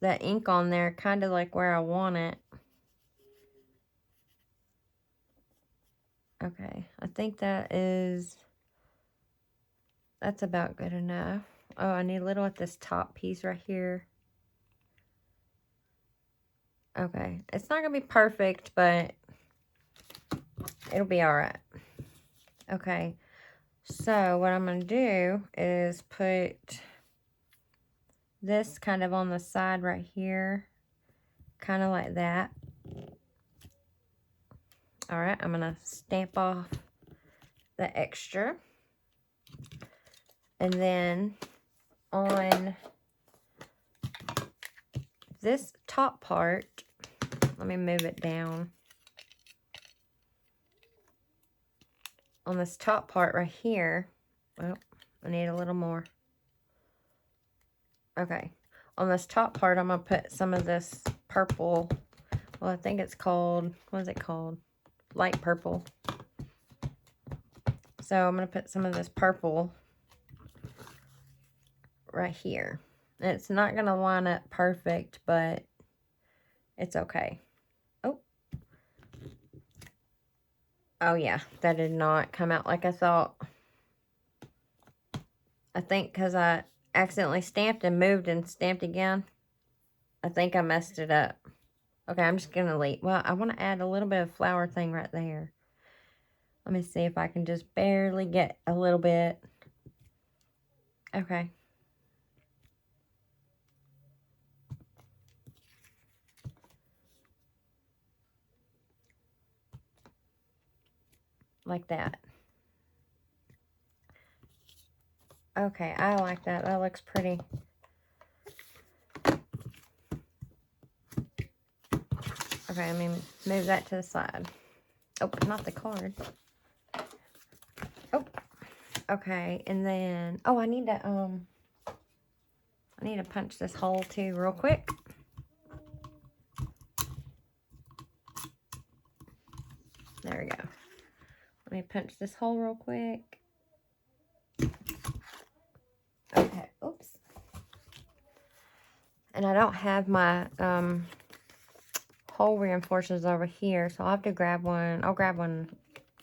ink on there kind of like where I want it. Okay, I think that's about good enough. Oh, I need a little at this top piece right here. Okay, it's not going to be perfect, but it'll be all right. Okay, so what I'm going to do is put this kind of on the side right here, kind of like that. All right, I'm going to stamp off the extra. And then on this top part, let me move it down. On this top part right here, well, I need a little more. Okay, on this top part, I'm going to put some of this purple. Well, I think it's called, what is it called? Light purple. So I'm going to put some of this purple right here. And it's not going to line up perfect, but it's okay. Oh yeah, that did not come out like I thought. I think because I accidentally stamped and moved and stamped again, I think I messed it up. Okay, I'm just going to leave. Well, I want to add a little bit of flower thing right there. Let me see if I can just barely get a little bit. Okay. Like that. Okay, I like that. That looks pretty. Okay, let me move that to the side. Oh, not the card. Oh, okay, and then, oh, I need to punch this hole too real quick. There we go. Let me punch this hole real quick. Okay, oops. And I don't have my hole reinforcers over here, so I'll have to grab one. I'll grab one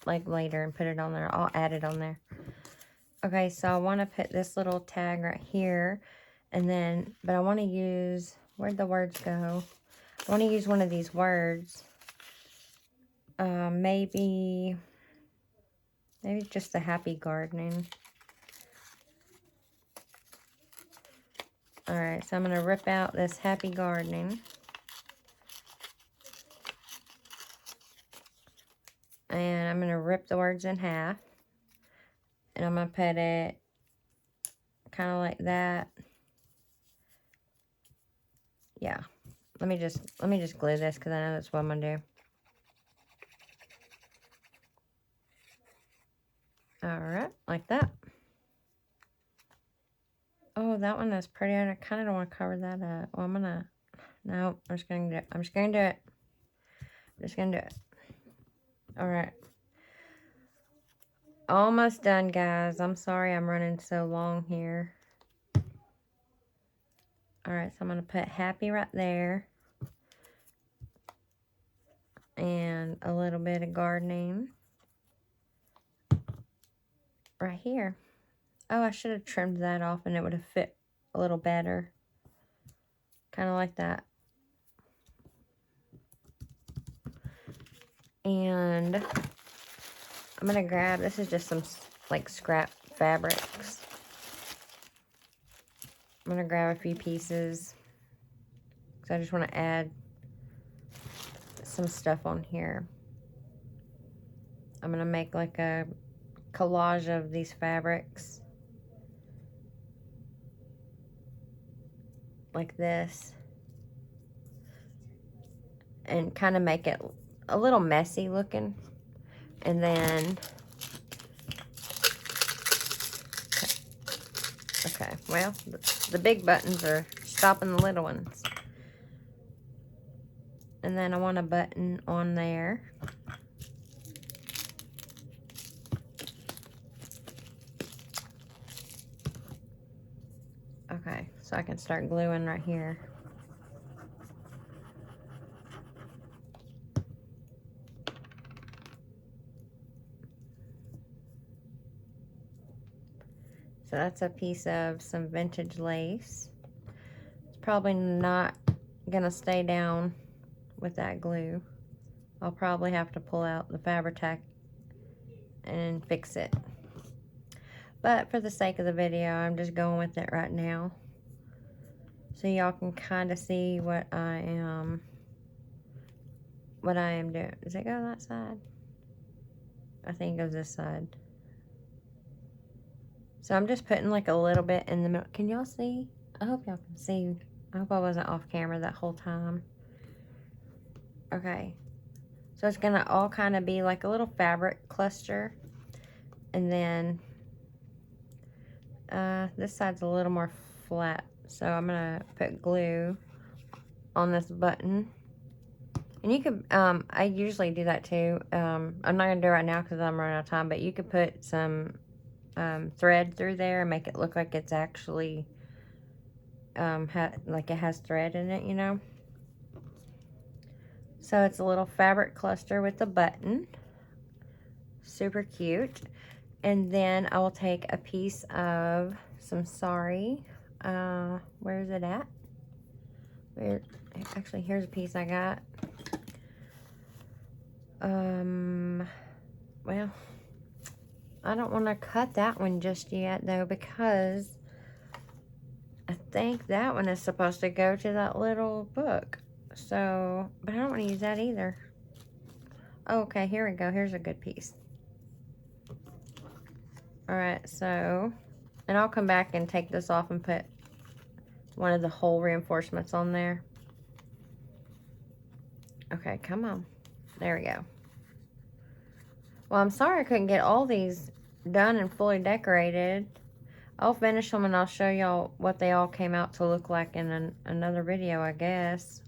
like later and put it on there. I'll add it on there. Okay, so I want to put this little tag right here, and then, but I want to use, where'd the words go? I want to use one of these words. Maybe just the happy gardening. Alright, so I'm going to rip out this happy gardening. And I'm going to rip the words in half. And I'm going to put it kind of like that. Yeah. Let me just glue this because I know that's what I'm going to do. Alright, like that. Oh, that one is pretty. I kind of don't want to cover that up. Well, no, I'm just going to do it. I'm just going to do it. I'm just going to do it. Alright. Almost done, guys. I'm sorry I'm running so long here. Alright, so I'm going to put happy right there. And a little bit of gardening right here. Oh, I should have trimmed that off and it would have fit a little better. Kind of like that. And I'm going to grab, this is just some like scrap fabrics. I'm going to grab a few pieces. So I just want to add some stuff on here. I'm going to make like a collage of these fabrics. Like this. And kind of make it a little messy looking. And then, okay, well, the big buttons are stopping the little ones. And then I want a button on there. Okay, so I can start gluing right here. So that's a piece of some vintage lace. It's probably not gonna stay down with that glue. I'll probably have to pull out the Fabri-Tac and fix it. But for the sake of the video, I'm just going with it right now. So y'all can kind of see what I am doing. Does it go that side? I think it goes this side. So I'm just putting like a little bit in the middle. Can y'all see? I hope y'all can see. I hope I wasn't off camera that whole time. Okay. So it's gonna all kind of be like a little fabric cluster. And then this side's a little more flat So I'm going to put glue on this button. And you could, I usually do that too. I'm not going to do it right now because I'm running out of time, but you could put some thread through there and make it look like it's actually, like it has thread in it, you know. So it's a little fabric cluster with a button. Super cute. And then I will take a piece of some sari. Where is it at? Actually, here's a piece I got. Well, I don't want to cut that one just yet though, because I think that one is supposed to go to that little book. So, but I don't want to use that either. Oh, okay, here we go. Here's a good piece. Alright, so, and I'll come back and take this off and put one of the hole reinforcements on there. Okay, come on. There we go. Well, I'm sorry I couldn't get all these done and fully decorated. I'll finish them and I'll show y'all what they all came out to look like in another video, I guess.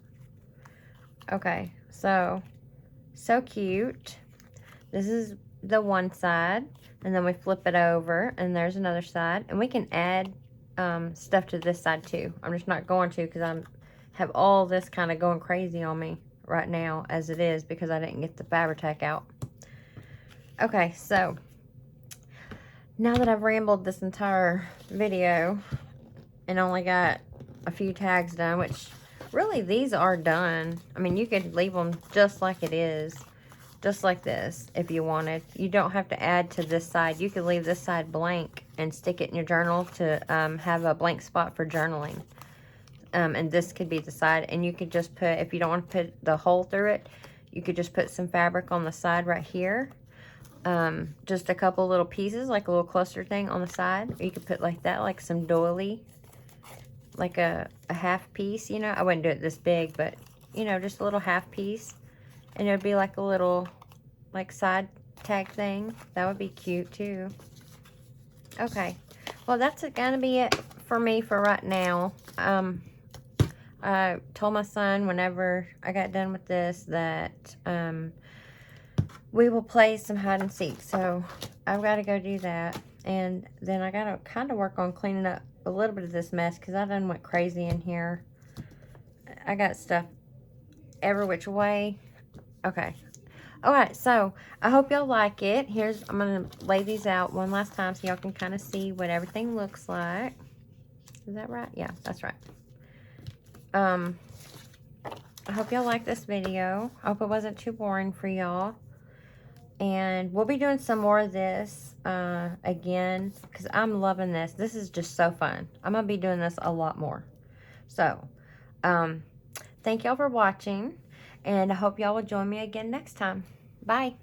Okay, so cute. This is the one side, and then we flip it over, and there's another side, and we can add stuff to this side too. I'm just not going to because I have all this kind of going crazy on me right now as it is because I didn't get the Fabri-Tac out. Okay, so now that I've rambled this entire video and only got a few tags done, which really these are done. I mean, you could leave them just like it is, just like this if you wanted. You don't have to add to this side. You could leave this side blank and stick it in your journal to have a blank spot for journaling. And this could be the side, and you could just put, if you don't want to put the hole through it, you could just put some fabric on the side right here. Just a couple little pieces, like a little cluster thing on the side. Or you could put like that, like some doily, like a half piece, you know. I wouldn't do it this big, but you know, just a little half piece, and it would be like a little like side tag thing. That would be cute too. Okay, well, that's gonna be it for me for right now. I told my son whenever I got done with this that we will play some hide and seek. So I've got to go do that. And then I got to kind of work on cleaning up a little bit of this mess because I done went crazy in here. I got stuff every which way. Okay. Alright, so I hope y'all like it. I'm going to lay these out one last time so y'all can kind of see what everything looks like. Is that right? Yeah, that's right. I hope y'all like this video. I hope it wasn't too boring for y'all. And we'll be doing some more of this again because I'm loving this. This is just so fun. I'm going to be doing this a lot more. So, thank y'all for watching. And I hope y'all will join me again next time. Bye.